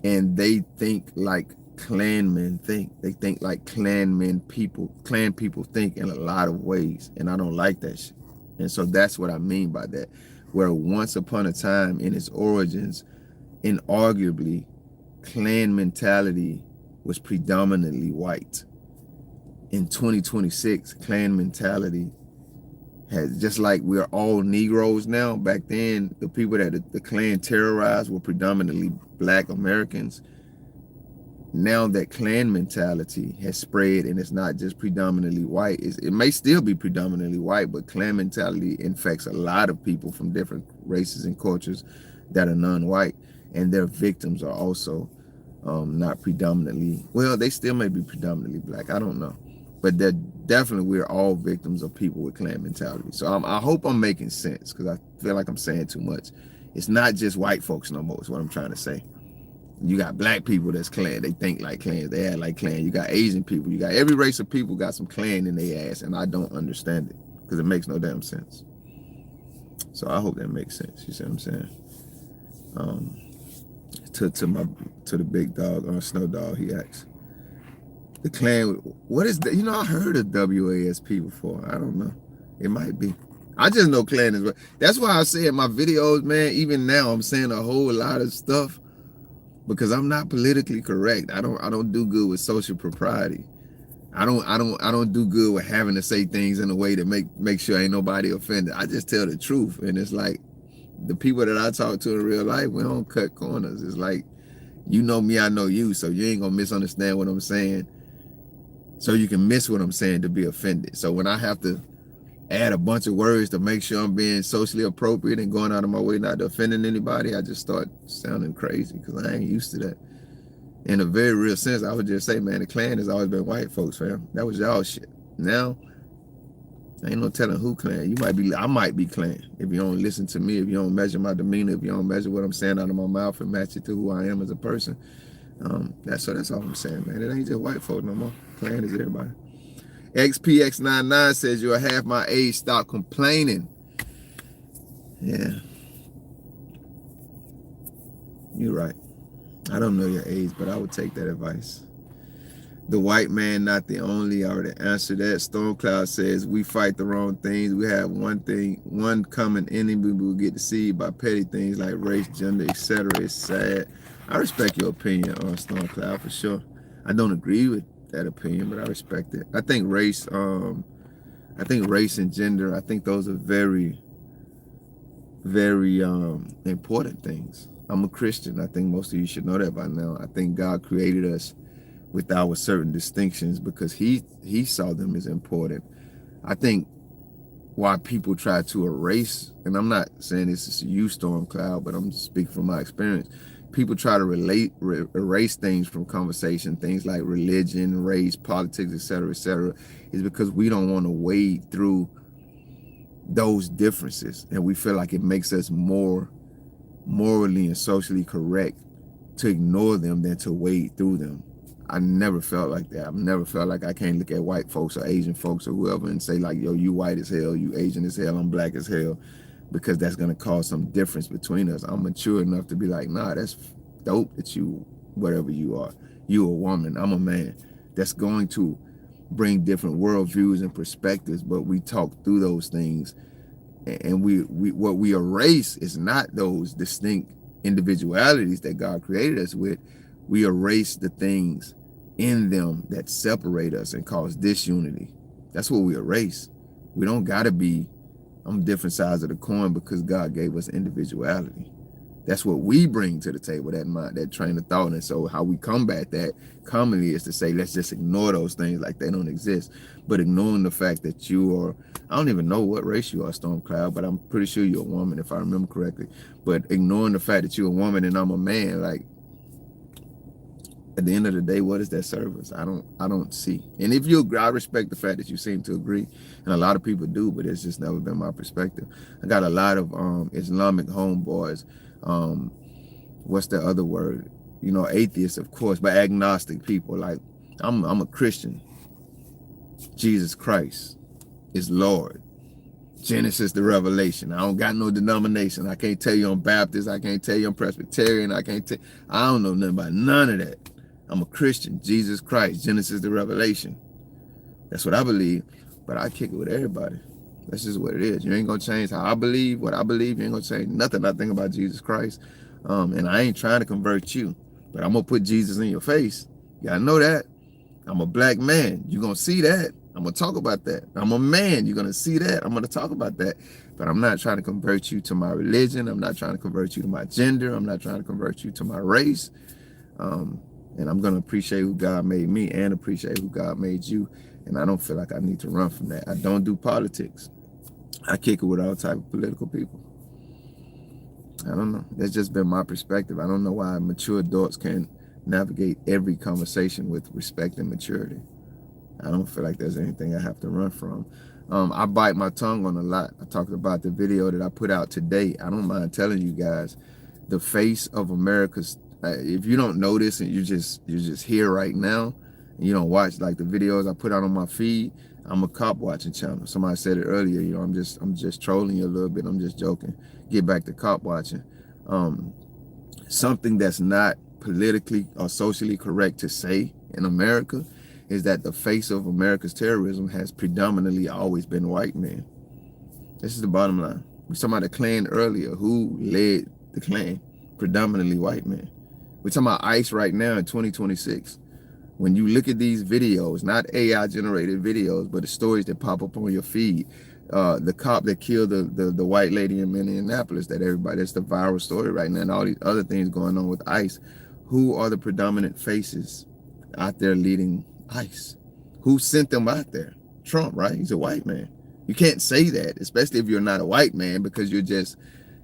and they think like Klanmen think. They think like Klan people think in a lot of ways, and I don't like that shit. And so that's what I mean by that. Where once upon a time in its origins, inarguably, Klan mentality was predominantly white. In 2026, Klan mentality has, just like we're all Negroes now, back then, the people that the Klan terrorized were predominantly black Americans. Now that Klan mentality has spread and it's not just predominantly white, it may still be predominantly white, but Klan mentality infects a lot of people from different races and cultures that are non-white, and their victims are also not predominantly, well, they still may be predominantly black, I don't know, but they're definitely, we're all victims of people with Klan mentality. So I hope I'm making sense, because I feel like I'm saying too much. It's not just white folks no more, is what I'm trying to say. You got black people that's Klan. They think like Klans. They act like Klan. You got Asian people. You got every race of people got some Klan in their ass, and I don't understand it because it makes no damn sense. So I hope that makes sense. You see what I'm saying? To the big dog, Snow Dog, he asks, the Klan, what is that? You know, I heard of WASP before. I don't know. It might be. I just know Klan is. That's why I say in my videos, man, even now I'm saying a whole lot of stuff, because I'm not politically correct. I don't do good with social propriety. I don't do good with having to say things in a way to make sure ain't nobody offended. I just tell the truth. And it's like, the people that I talk to in real life, we don't cut corners. It's like, you know me, I know you, so you ain't gonna misunderstand what I'm saying. So you can miss what I'm saying to be offended. So when I have to add a bunch of words to make sure I'm being socially appropriate and going out of my way not to offending anybody, I just start sounding crazy because I ain't used to that. In a very real sense, I would just say, man, the Klan has always been white folks, fam. That was y'all shit. Now, ain't no telling who Klan. I might be Klan if you don't listen to me, if you don't measure my demeanor, if you don't measure what I'm saying out of my mouth and match it to who I am as a person. That's all I'm saying, man. It ain't just white folk no more. Klan is everybody. XPX99 says you're half my age. Stop complaining. Yeah, you're right. I don't know your age, but I would take that advice. The white man, not the only. I already answered that. Stormcloud says we fight the wrong things. We have one common enemy we will get deceived by petty things like race, gender, etc. It's sad. I respect your opinion on Stormcloud for sure. I don't agree with that opinion, but I respect it. I think race and gender, I think those are very, very important things. I'm a Christian. I think most of you should know that by now. I think God created us with our certain distinctions because he saw them as important. I think why people try to erase, and I'm not saying this is you, Stormcloud, but I'm speaking from my experience. People try to erase things from conversation, things like religion, race, politics, etc., is because we don't want to wade through those differences, and we feel like it makes us more morally and socially correct to ignore them than to wade through them. I never felt like that. I've never felt like I can't look at white folks or Asian folks or whoever and say like, yo, you white as hell, you Asian as hell, I'm black as hell, because that's gonna cause some difference between us. I'm mature enough to be like, nah, that's dope that you, whatever you are, you a woman, I'm a man. That's going to bring different worldviews and perspectives, but we talk through those things, and what we erase is not those distinct individualities that God created us with. We erase the things in them that separate us and cause disunity. That's what we erase. We don't gotta be on different sides of the coin because God gave us individuality. That's what we bring to the table, that mind, that train of thought. And so how we combat that commonly is to say, let's just ignore those things like they don't exist. But ignoring the fact that you are, I don't even know what race you are, Stormcloud, but I'm pretty sure you're a woman if I remember correctly. But ignoring the fact that you're a woman and I'm a man, like, at the end of the day, what is that service? I don't see. And if you agree, I respect the fact that you seem to agree, and a lot of people do, but it's just never been my perspective. I got a lot of Islamic homeboys. What's the other word? You know, atheists, of course, but agnostic people. Like, I'm a Christian. Jesus Christ is Lord. Genesis to Revelation. I don't got no denomination. I can't tell you I'm Baptist. I can't tell you I'm Presbyterian. I don't know nothing about none of that. I'm a Christian. Jesus Christ, Genesis to Revelation. That's what I believe, but I kick it with everybody. That's just what it is. You ain't gonna change how I believe, what I believe. You ain't gonna change nothing I think about Jesus Christ. And I ain't trying to convert you, but I'm gonna put Jesus in your face. You gotta know that. I'm a black man. You're gonna see that. I'm gonna talk about that. I'm a man. You're gonna see that. I'm gonna talk about that. But I'm not trying to convert you to my religion. I'm not trying to convert you to my gender. I'm not trying to convert you to my race. And I'm gonna appreciate who God made me and appreciate who God made you. And I don't feel like I need to run from that. I don't do politics. I kick it with all type of political people. I don't know. That's just been my perspective. I don't know why mature adults can't navigate every conversation with respect and maturity. I don't feel like there's anything I have to run from. I bite my tongue on a lot. I talked about the video that I put out today. I don't mind telling you guys, the face of America's, if you don't know this and you're just here right now, and you don't watch like the videos I put out on my feed, I'm a cop watching channel. Somebody said it earlier, you know, I'm just trolling you a little bit. I'm just joking. Get back to cop watching. Something that's not politically or socially correct to say in America is that the face of America's terrorism has predominantly always been white men. This is the bottom line. We talking about the Klan earlier. Who led the Klan? Predominantly white men. We're talking about ICE right now in 2026. When you look at these videos, not AI generated videos, but the stories that pop up on your feed, the cop that killed the white lady in Minneapolis, that's the viral story right now, and all these other things going on with ICE. Who are the predominant faces out there leading ICE? Who sent them out there? Trump, right? He's a white man. You can't say that, especially if you're not a white man, because you're just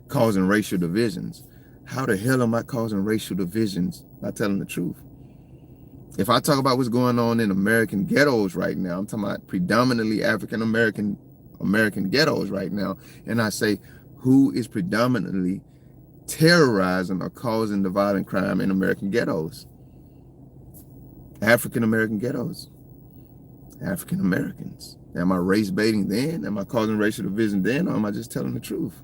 causing racial divisions. How the hell am I causing racial divisions by telling the truth? If I talk about what's going on in American ghettos right now, I'm talking about predominantly African American ghettos right now, and I say, who is predominantly terrorizing or causing the violent crime in American ghettos? African American ghettos. African Americans. Am I race baiting then? Am I causing racial division then? Or am I just telling the truth?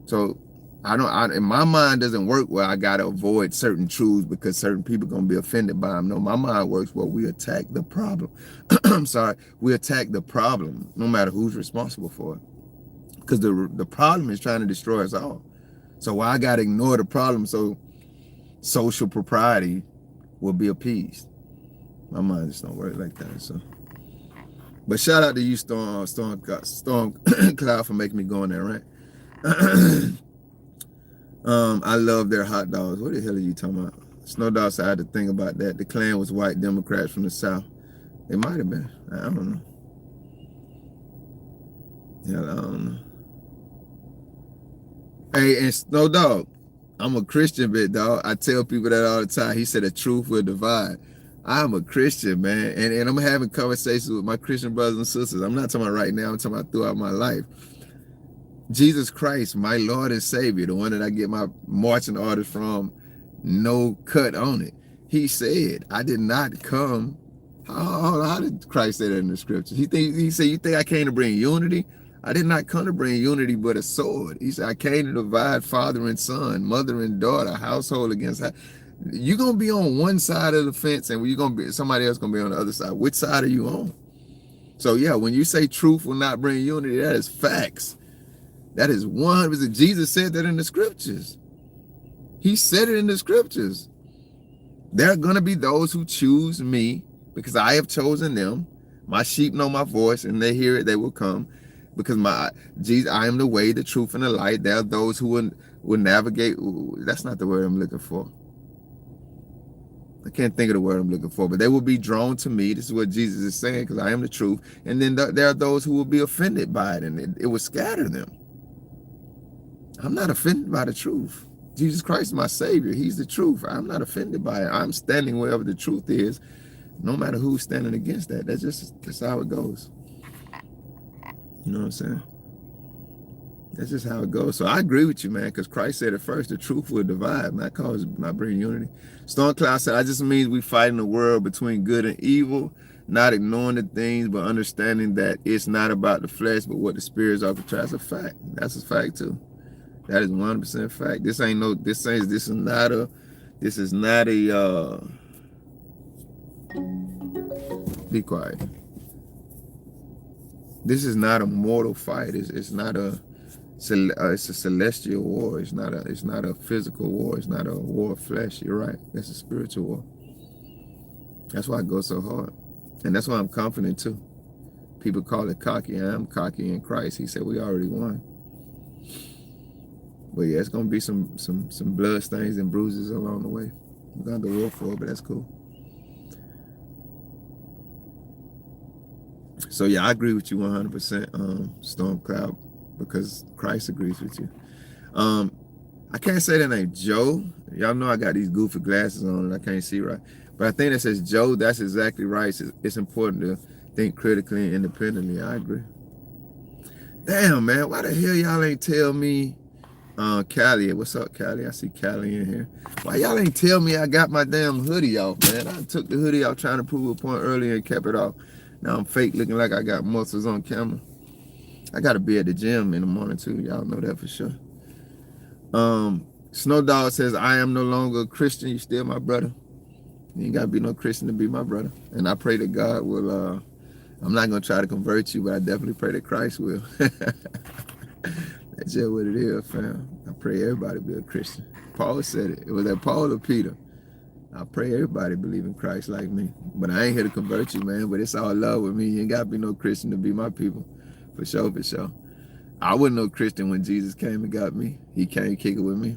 So in my mind doesn't work where I gotta avoid certain truths because certain people gonna be offended by them. No, my mind works where we attack the problem. I'm sorry, we attack the problem no matter who's responsible for it. Because the problem is trying to destroy us all. So why I gotta ignore the problem so social propriety will be appeased? My mind just don't work like that. So, but shout out to you, Storm Cloud, for making me go in there, right? I love their hot dogs. What the hell are you talking about? Snow Dog said I had to think about that. The Klan was white Democrats from the South. It might have been. I don't know. Hell, I don't know. Hey, and Snow Dog, I'm a Christian, bit dog. I tell people that all the time. He said the truth will divide. I'm a Christian, man, and I'm having conversations with my Christian brothers and sisters. I'm not talking about right now. I'm talking about throughout my life. Jesus Christ, my Lord and Savior, the one that I get my marching orders from, no cut on it. He said, I did not come. How did Christ say that in the scriptures? He said, you think I came to bring unity? I did not come to bring unity but a sword. He said, I came to divide father and son, mother and daughter, household against house. You're going to be on one side of the fence and you're going to be, somebody else going to be on the other side. Which side are you on? So yeah, when you say truth will not bring unity, that is facts. That is 100%. Jesus said that in the scriptures. He said it in the scriptures. There are going to be those who choose me because I have chosen them. My sheep know my voice and they hear it, they will come. Because Jesus, I am the way, the truth, and the light. There are those who will navigate. That's not the word I'm looking for. I can't think of the word I'm looking for, but they will be drawn to me. This is what Jesus is saying, because I am the truth. And then there are those who will be offended by it, and it will scatter them. I'm not offended by the truth. Jesus Christ is my Savior. He's the truth. I'm not offended by it. I'm standing wherever the truth is, no matter who's standing against that. That's how it goes. You know what I'm saying? That's just how it goes. So I agree with you, man, because Christ said it first, the truth will divide, not bring unity. Stormcloud said, I just means we fight in the world between good and evil, not ignoring the things, but understanding that it's not about the flesh, but what the spirits are portraying. That's a fact. That's a fact too. That is 100% fact. This is not a be quiet. This is not a mortal fight. It's a celestial war. It's not a physical war. It's not a war of flesh. You're right. That's a spiritual war. That's why I go so hard. And that's why I'm confident too. People call it cocky. I am cocky in Christ. He said we already won. But yeah, it's gonna be some blood stains and bruises along the way. We're gonna go war for it, but that's cool. So yeah, I agree with you 100%, Stormcloud, because Christ agrees with you. I can't say that name, Joe. Y'all know I got these goofy glasses on and I can't see right. But I think that says Joe. That's exactly right. It's important to think critically and independently. I agree. Damn, man, why the hell y'all ain't tell me, Callie? What's up, Callie? I see Callie in here. Why y'all ain't tell me I got my damn hoodie off, man? I took the hoodie off trying to prove a point earlier and kept it off. Now I'm fake looking like I got muscles on camera. I gotta be at the gym in the morning too. Y'all know that for sure. Snow Dog says, I am no longer a Christian. You still my brother. You ain't gotta be no Christian to be my brother. And I pray that God will, I'm not gonna try to convert you, but I definitely pray that Christ will. That's just what it is, fam. I pray everybody be a Christian. Paul said it. It was that Paul or Peter. I pray everybody believe in Christ like me. But I ain't here to convert you, man. But it's all love with me. You ain't got to be no Christian to be my people. For sure, for sure. I wasn't no Christian when Jesus came and got me. He came kick it with me.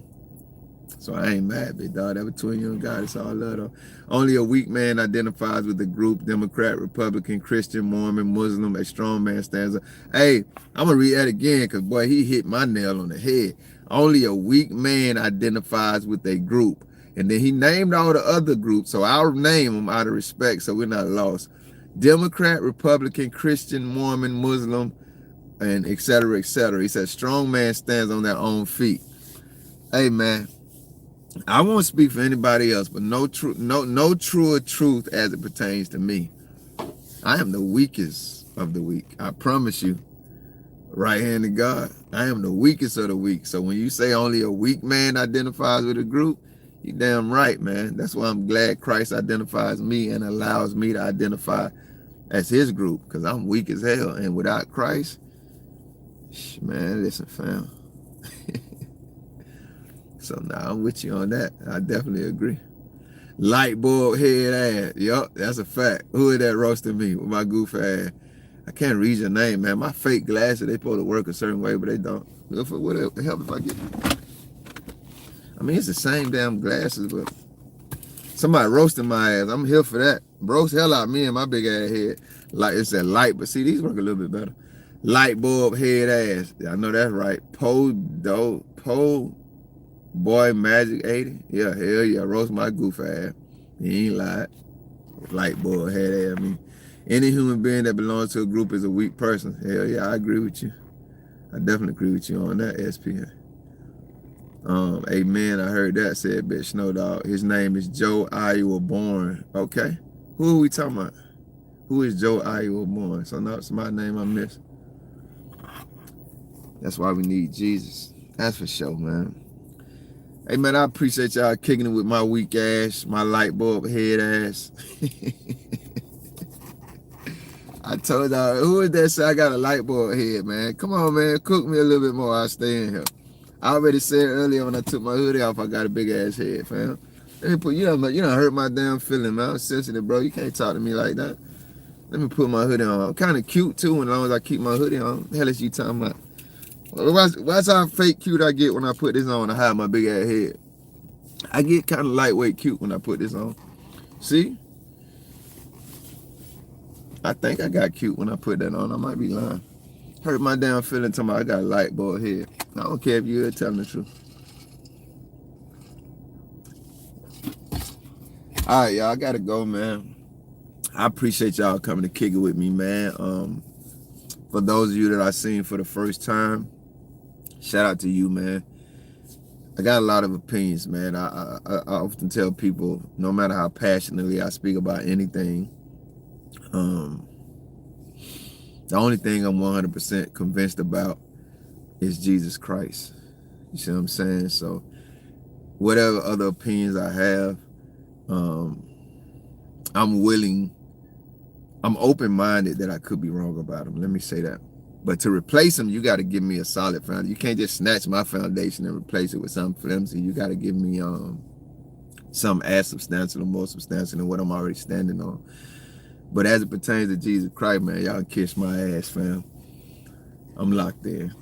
So I ain't mad, big dog. That between you and God, it's all love though. Only a weak man identifies with the group. Democrat, Republican, Christian, Mormon, Muslim. A strong man stands up. Hey, I'm gonna read that again because boy, he hit my nail on the head. Only a weak man identifies with a group. And then he named all the other groups, so I'll name them out of respect so we're not lost. Democrat, Republican, Christian, Mormon, Muslim, and et cetera, et cetera. He said, strong man stands on their own feet. Hey, man, I won't speak for anybody else, but no truer truth as it pertains to me. I am the weakest of the weak. I promise you. Right-handed God. I am the weakest of the weak. So when you say only a weak man identifies with a group, you damn right, man. That's why I'm glad Christ identifies me and allows me to identify as his group, because I'm weak as hell. And without Christ, man, listen, fam. So now I'm with you on that. I definitely agree. Light bulb head ass. Yup, that's a fact. Who is that roasting me with my goof ass? I can't read your name, man. My fake glasses, they supposed to work a certain way, but they don't. What the hell if I get... I mean, it's the same damn glasses, but somebody roasting my ass. I'm here for that. Roast hell out of me and my big ass head. Like it said light, but see, these work a little bit better. Light bulb head ass. I know that's right. Po boy magic 80. Yeah, hell yeah. Roast my goof ass. He ain't lied. Light bulb head ass. I mean, any human being that belongs to a group is a weak person. Hell yeah, I agree with you. I definitely agree with you on that, SPN. Amen. I heard that said, bitch, Snow Dog. His name is Joe Iowa Born. Okay. Who are we talking about? Who is Joe Iowa Born? So no, it's my name I missed. That's why we need Jesus. That's for sure, man. Hey, man, I appreciate y'all kicking it with my weak ass, my light bulb head ass. I told y'all, who is that say I got a light bulb head, man? Come on, man. Cook me a little bit more. I'll stay in here. I already said earlier when I took my hoodie off, I got a big ass head, fam. Let me put, you done hurt my damn feeling, man. I'm sensitive, bro. You can't talk to me like that. Let me put my hoodie on. I'm kind of cute, too, as long as I keep my hoodie on. What the hell is you talking about? Watch how fake cute I get when I put this on to hide my big ass head. I get kind of lightweight cute when I put this on. See? I think I got cute when I put that on. I might be lying. Hurt my damn feeling talking about I got a light bulb head. I don't care if you're telling the truth. All right, y'all, I gotta go, man. I appreciate y'all coming to kick it with me, man. For those of you that I seen for the first time, shout out to you, man. I got a lot of opinions, man. I often tell people, no matter how passionately I speak about anything, the only thing I'm 100% convinced about is Jesus Christ. You see what I'm saying? So whatever other opinions I have, I'm open-minded that I could be wrong about them. Let me say that. But to replace them, you got to give me a solid foundation. You can't just snatch my foundation and replace it with something flimsy. You got to give me something as substantial or more substantial than what I'm already standing on. But as it pertains to Jesus Christ, man, y'all kiss my ass, fam. I'm locked in.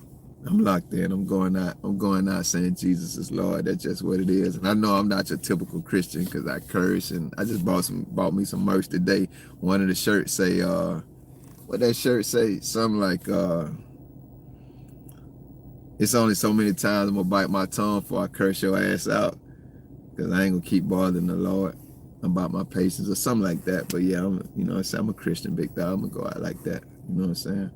I'm locked in. I'm going out saying Jesus is Lord. That's just what it is. And I know I'm not your typical Christian because I curse, and I just bought me some merch today. One of the shirts say, what that shirt say? Something like, it's only so many times I'm gonna bite my tongue before I curse your ass out, because I ain't gonna keep bothering the Lord about my patience or something like that. But yeah, I'm a Christian, big dog. I'm gonna go out like that. You know what I'm saying?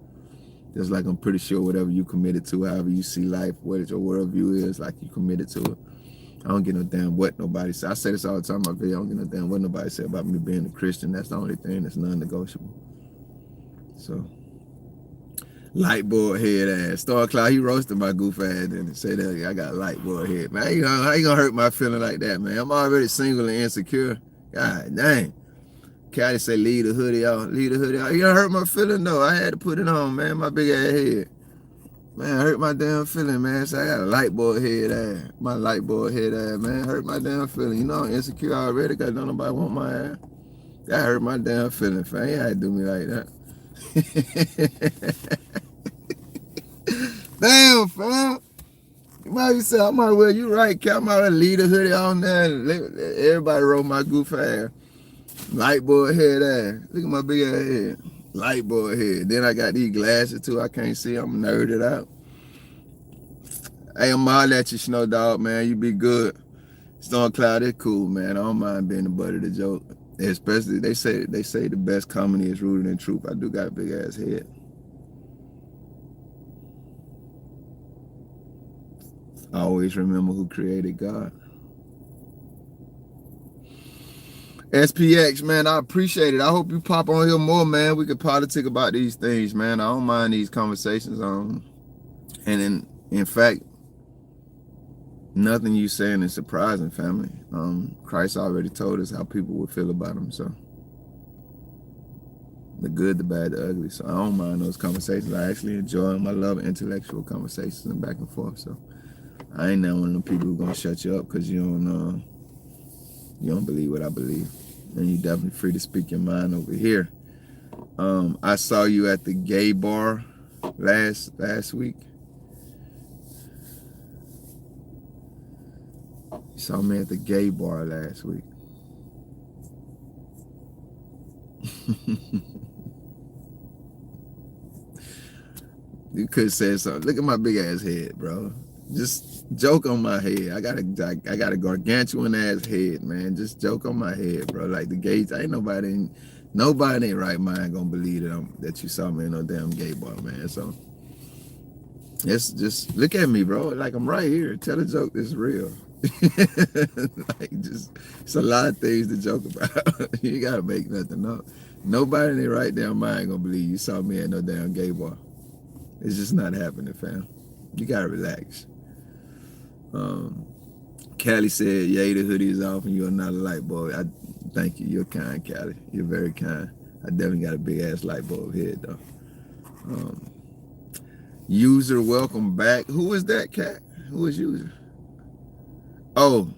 Just like I'm pretty sure whatever you committed to, however you see life, what your worldview is, like you committed to it. I don't give no damn what nobody say. I say this all the time in my video. I don't give no damn what nobody say about me being a Christian. That's the only thing that's non-negotiable. So, light bulb head ass. Star Cloud, he roasted my goof ass and said that I got a light bulb head. Man, how you gonna hurt my feeling like that, man? I'm already single and insecure. God dang. Caddy say leave the hoodie out. Leave the hoodie out. You gonna hurt my feeling? No, I had to put it on, man. My big ass head. Man, hurt my damn feeling, man. So I got a light bulb head ass. My light bulb head ass, man. Hurt my damn feeling. You know I'm insecure already because don't nobody want my ass. That hurt my damn feeling, fam. You had to do me like that. Damn, fam. Might say, I might well, you right, Cat. I might well leave the hoodie on there and let everybody roll my goof ass. Light boy head ass. Look at my big ass head. Light boy head. Then I got these glasses too. I can't see. I'm nerded out. Hey, I'm all at you, Snow Dog, man. You be good. Storm Cloud is cool, man. I don't mind being the butt of the joke. Especially they say the best comedy is rooted in truth. I do got a big ass head. I always remember who created God. SPX, man, I appreciate it. I hope you pop on here more, man. We could politic about these things, man. I don't mind these conversations. And in fact, nothing you saying is surprising, family. Christ already told us how people would feel about him, so the good, the bad, the ugly. So I don't mind those conversations. I actually enjoy them. I love intellectual conversations and back and forth. So I ain't not one of them people who gonna shut you up because you don't believe what I believe. And you definitely free to speak your mind over here. I saw you at the gay bar last week. You saw me at the gay bar last week. You could have said something. Look at my big ass head, bro. Just joke on my head. I got a gargantuan ass head, man. Just joke on my head, bro. Like the gays, ain't nobody in right mind gonna believe that you saw me in no damn gay bar, man. So it's just look at me, bro. Like I'm right here. Tell a joke that's real. Like just it's a lot of things to joke about. You gotta make nothing up. Nobody in their right damn mind gonna believe you saw me at no damn gay bar. It's just not happening, fam. You gotta relax. Callie said, "Yay, the hoodie is off, and you're not a light bulb." I thank you. You're kind, Callie. You're very kind. I definitely got a big ass light bulb head though. User, welcome back. Who is that, cat? Who is user? Oh,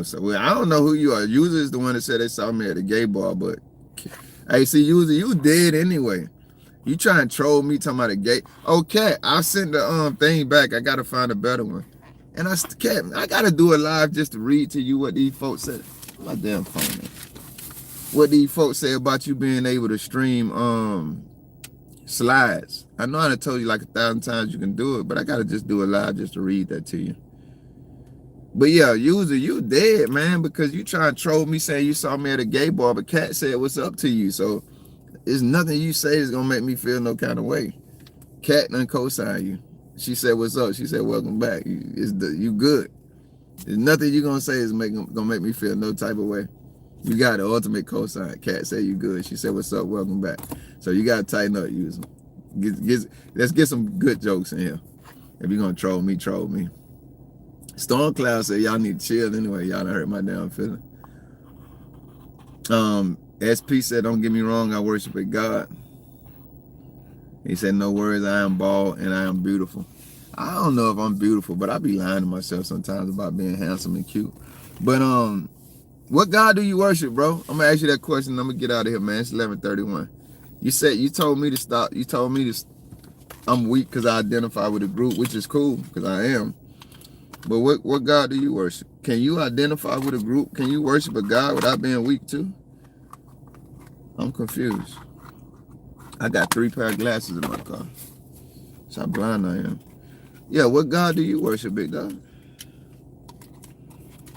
so well, I don't know who you are. User is the one that said they saw me at the gay bar, but hey, see, user, you dead anyway. You try and troll me talking about a gay. Oh, cat, I sent the thing back. I gotta find a better one. And I gotta do it live just to read to you what these folks said. My damn phone, man. What these folks say about you being able to stream slides. I know I done told you like 1,000 times you can do it, but I gotta just do it live just to read that to you. But yeah, user, you dead, man, because you trying to troll me saying you saw me at a gay bar, but Cat said what's up to you. So there's nothing you say is gonna make me feel no kind of way. Cat done co-sign you. She said what's up. She said welcome back. You good. There's nothing you gonna say is gonna make me feel no type of way. You got the ultimate cosign. Cat said you good. She said what's up, welcome back. So you gotta tighten up, user. Let's get some good jokes in here. If you're gonna troll me, troll me. Storm Cloud said y'all need to chill anyway. Y'all done hurt my damn feeling. SP said, don't get me wrong, I worship a God. He said, no worries, I am bald and I am beautiful. I don't know if I'm beautiful, but I be lying to myself sometimes about being handsome and cute. But what God do you worship, bro? I'm gonna ask you that question. I'm gonna get out of here, man. It's 11:31. You told me to stop. You told me I'm weak because I identify with a group, which is cool because I am. But what God do you worship? Can you identify with a group? Can you worship a God without being weak too? I'm confused. I got 3 pair of glasses in my car. That's how blind I am. Yeah, what God do you worship, big dog?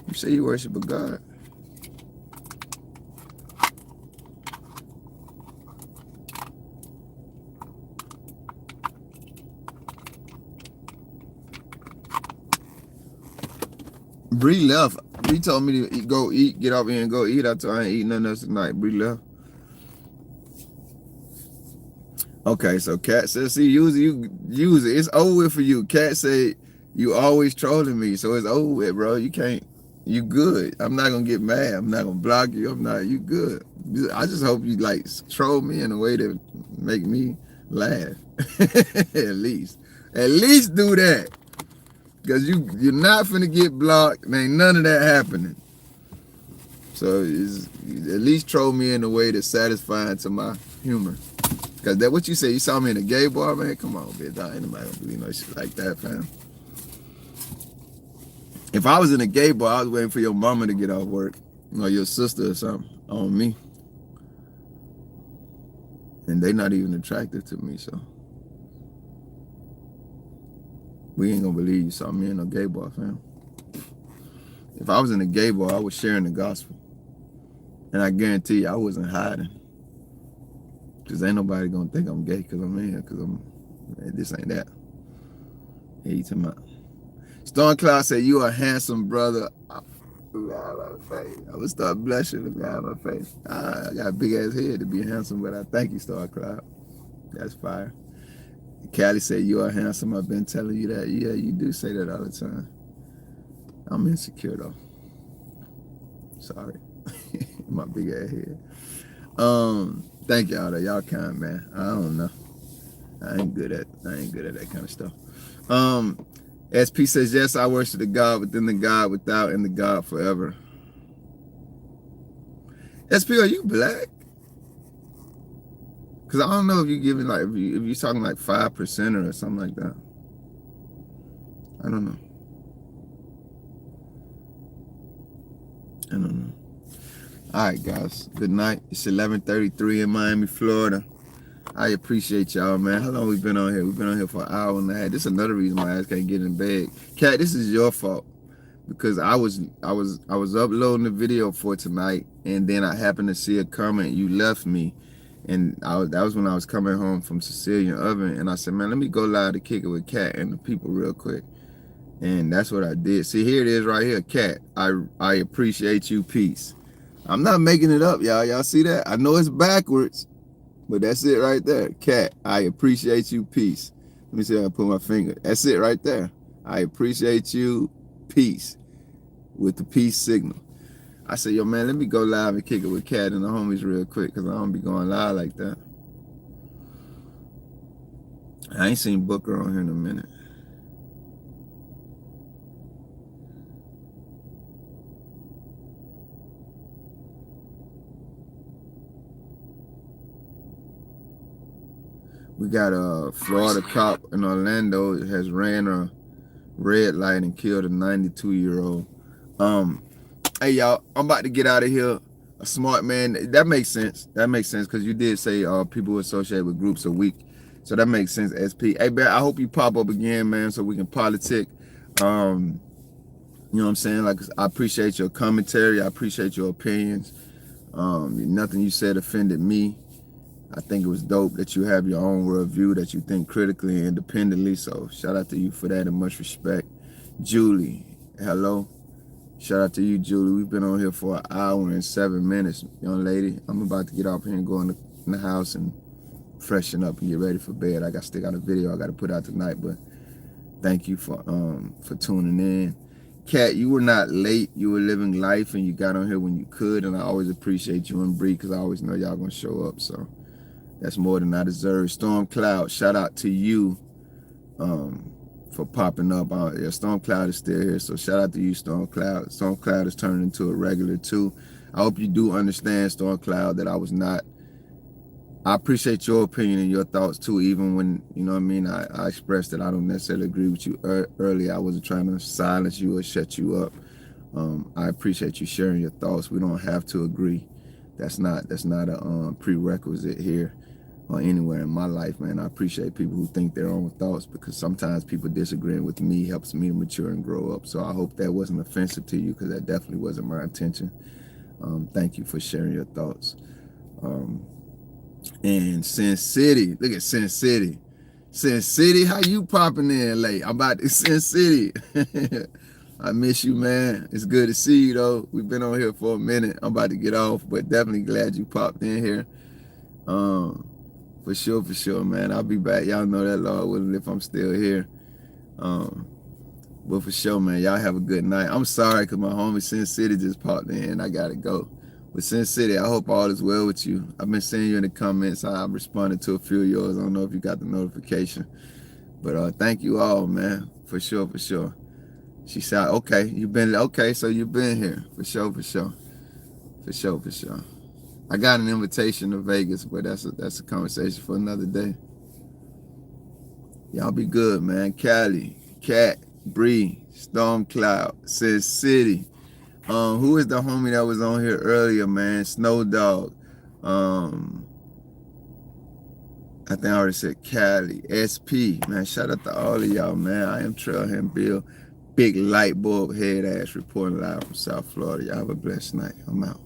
You say you worship a God. Bree left. Bree told me to go eat, get up here and go eat. I told her I ain't eating nothing else tonight. Bree left. Okay, so Cat said, see, use it. It's over with for you. Cat said, you always trolling me, so it's over with, bro. You can't, you good. I'm not going to get mad. I'm not going to block you. You good. I just hope you, like, troll me in a way that make me laugh. At least do that. Because you're not finna get blocked. And ain't none of that happening. So at least troll me in a way that's satisfying to my humor. Because that what you say, you saw me in a gay bar, man? Come on, bitch. I ain't nobody gonna believe no shit like that, fam. If I was in a gay bar, I was waiting for your mama to get off work, or your sister or something, on me. And they not even attractive to me, so we ain't gonna believe you saw me in a gay bar, fam. If I was in a gay bar, I was sharing the gospel. And I guarantee you, I wasn't hiding. Because ain't nobody gonna think I'm gay because I'm in here, because this ain't that. Hey, you talking about? Storm Cloud said, you are a handsome brother. I'm gonna start blushing to behind my face. I got a big ass head to be handsome, but I thank you, Star Cloud. That's fire. Callie said, you are handsome. I've been telling you that. Yeah, you do say that all the time. I'm insecure though. Sorry. My big ass head. Thank y'all though. Y'all kind, man. I don't know. I ain't good at that kind of stuff. SP says, yes, I worship the God within the God without and the God forever. SP, are you black? Because I don't know if you're giving like, if you're talking like 5% or something like that. I don't know. All right, guys. Good night. It's 11:33 in Miami, Florida. I appreciate y'all, man. How long we been on here? We've been on here for an hour and a half. This is another reason my ass can't get in bed. Kat, this is your fault. Because I was uploading the video for tonight, and then I happened to see a comment. You left me, and that was when I was coming home from Sicilian Oven, and I said, man, let me go live to kick it with Kat and the people real quick. And that's what I did. See, here it is right here. Kat, I appreciate you. Peace. I'm not making it up, y'all. Y'all see that? I know it's backwards, but that's it right there. Kat, I appreciate you. Peace. Let me see if I put my finger. That's it right there. I appreciate you. Peace. With the peace signal. I said, yo, man, let me go live and kick it with Kat and the homies real quick, because I don't be going live like that. I ain't seen Booker on here in a minute. We got a Florida cop in Orlando has ran a red light and killed a 92-year-old. Hey, y'all, I'm about to get out of here. A smart man, that makes sense. That makes sense, because you did say people associated with groups are weak. So that makes sense, SP. Hey, man, I hope you pop up again, man, so we can politic. You know what I'm saying? Like, I appreciate your commentary. I appreciate your opinions. Nothing you said offended me. I think it was dope that you have your own worldview, that you think critically and independently. So shout out to you for that and much respect. Julie, hello. Shout out to you, Julie. We've been on here for an hour and 7 minutes, young lady. I'm about to get off here and go in the house and freshen up and get ready for bed. I still got a video I got to put out tonight, but thank you for tuning in. Kat, you were not late. You were living life, and you got on here when you could, and I always appreciate you and Bree, because I always know y'all gonna show up. So that's more than I deserve. Storm Cloud, shout out to you for popping up. Yeah, Storm Cloud is still here, so shout out to you, Storm Cloud. Storm Cloud is turning into a regular too. I hope you do understand, Storm Cloud, that I was not. I appreciate your opinion and your thoughts too, even when, you know what I mean, I expressed that I don't necessarily agree with you earlier. I wasn't trying to silence you or shut you up. I appreciate you sharing your thoughts. We don't have to agree. That's not a prerequisite here or anywhere in my life, man. I appreciate people who think their own thoughts, because sometimes people disagreeing with me helps me to mature and grow up. So I hope that wasn't offensive to you, because that definitely wasn't my intention. Thank you for sharing your thoughts. And Sin City, look at Sin City. Sin City, how you popping in late? I'm about to Sin City. I miss you, man. It's good to see you, though. We've been on here for a minute. I'm about to get off, but definitely glad you popped in here. For sure, man. I'll be back. Y'all know that, Lord willing, if I'm still here. But for sure, man, y'all have a good night. I'm sorry, because my homie Sin City just popped in. I got to go. But Sin City, I hope all is well with you. I've been seeing you in the comments. I've responded to a few of yours. I don't know if you got the notification. But thank you all, man. For sure. She said, okay, so you've been here. For sure. I got an invitation to Vegas, but that's a conversation for another day. Y'all be good, man. Callie, Kat, Bree, Storm Cloud says City. Who is the homie that was on here earlier, man? Snow Dog. I think I already said Cali. SP, man. Shout out to all of y'all, man. I am Trailhand Bill. Big light bulb head ass reporting live from South Florida. Y'all have a blessed night. I'm out.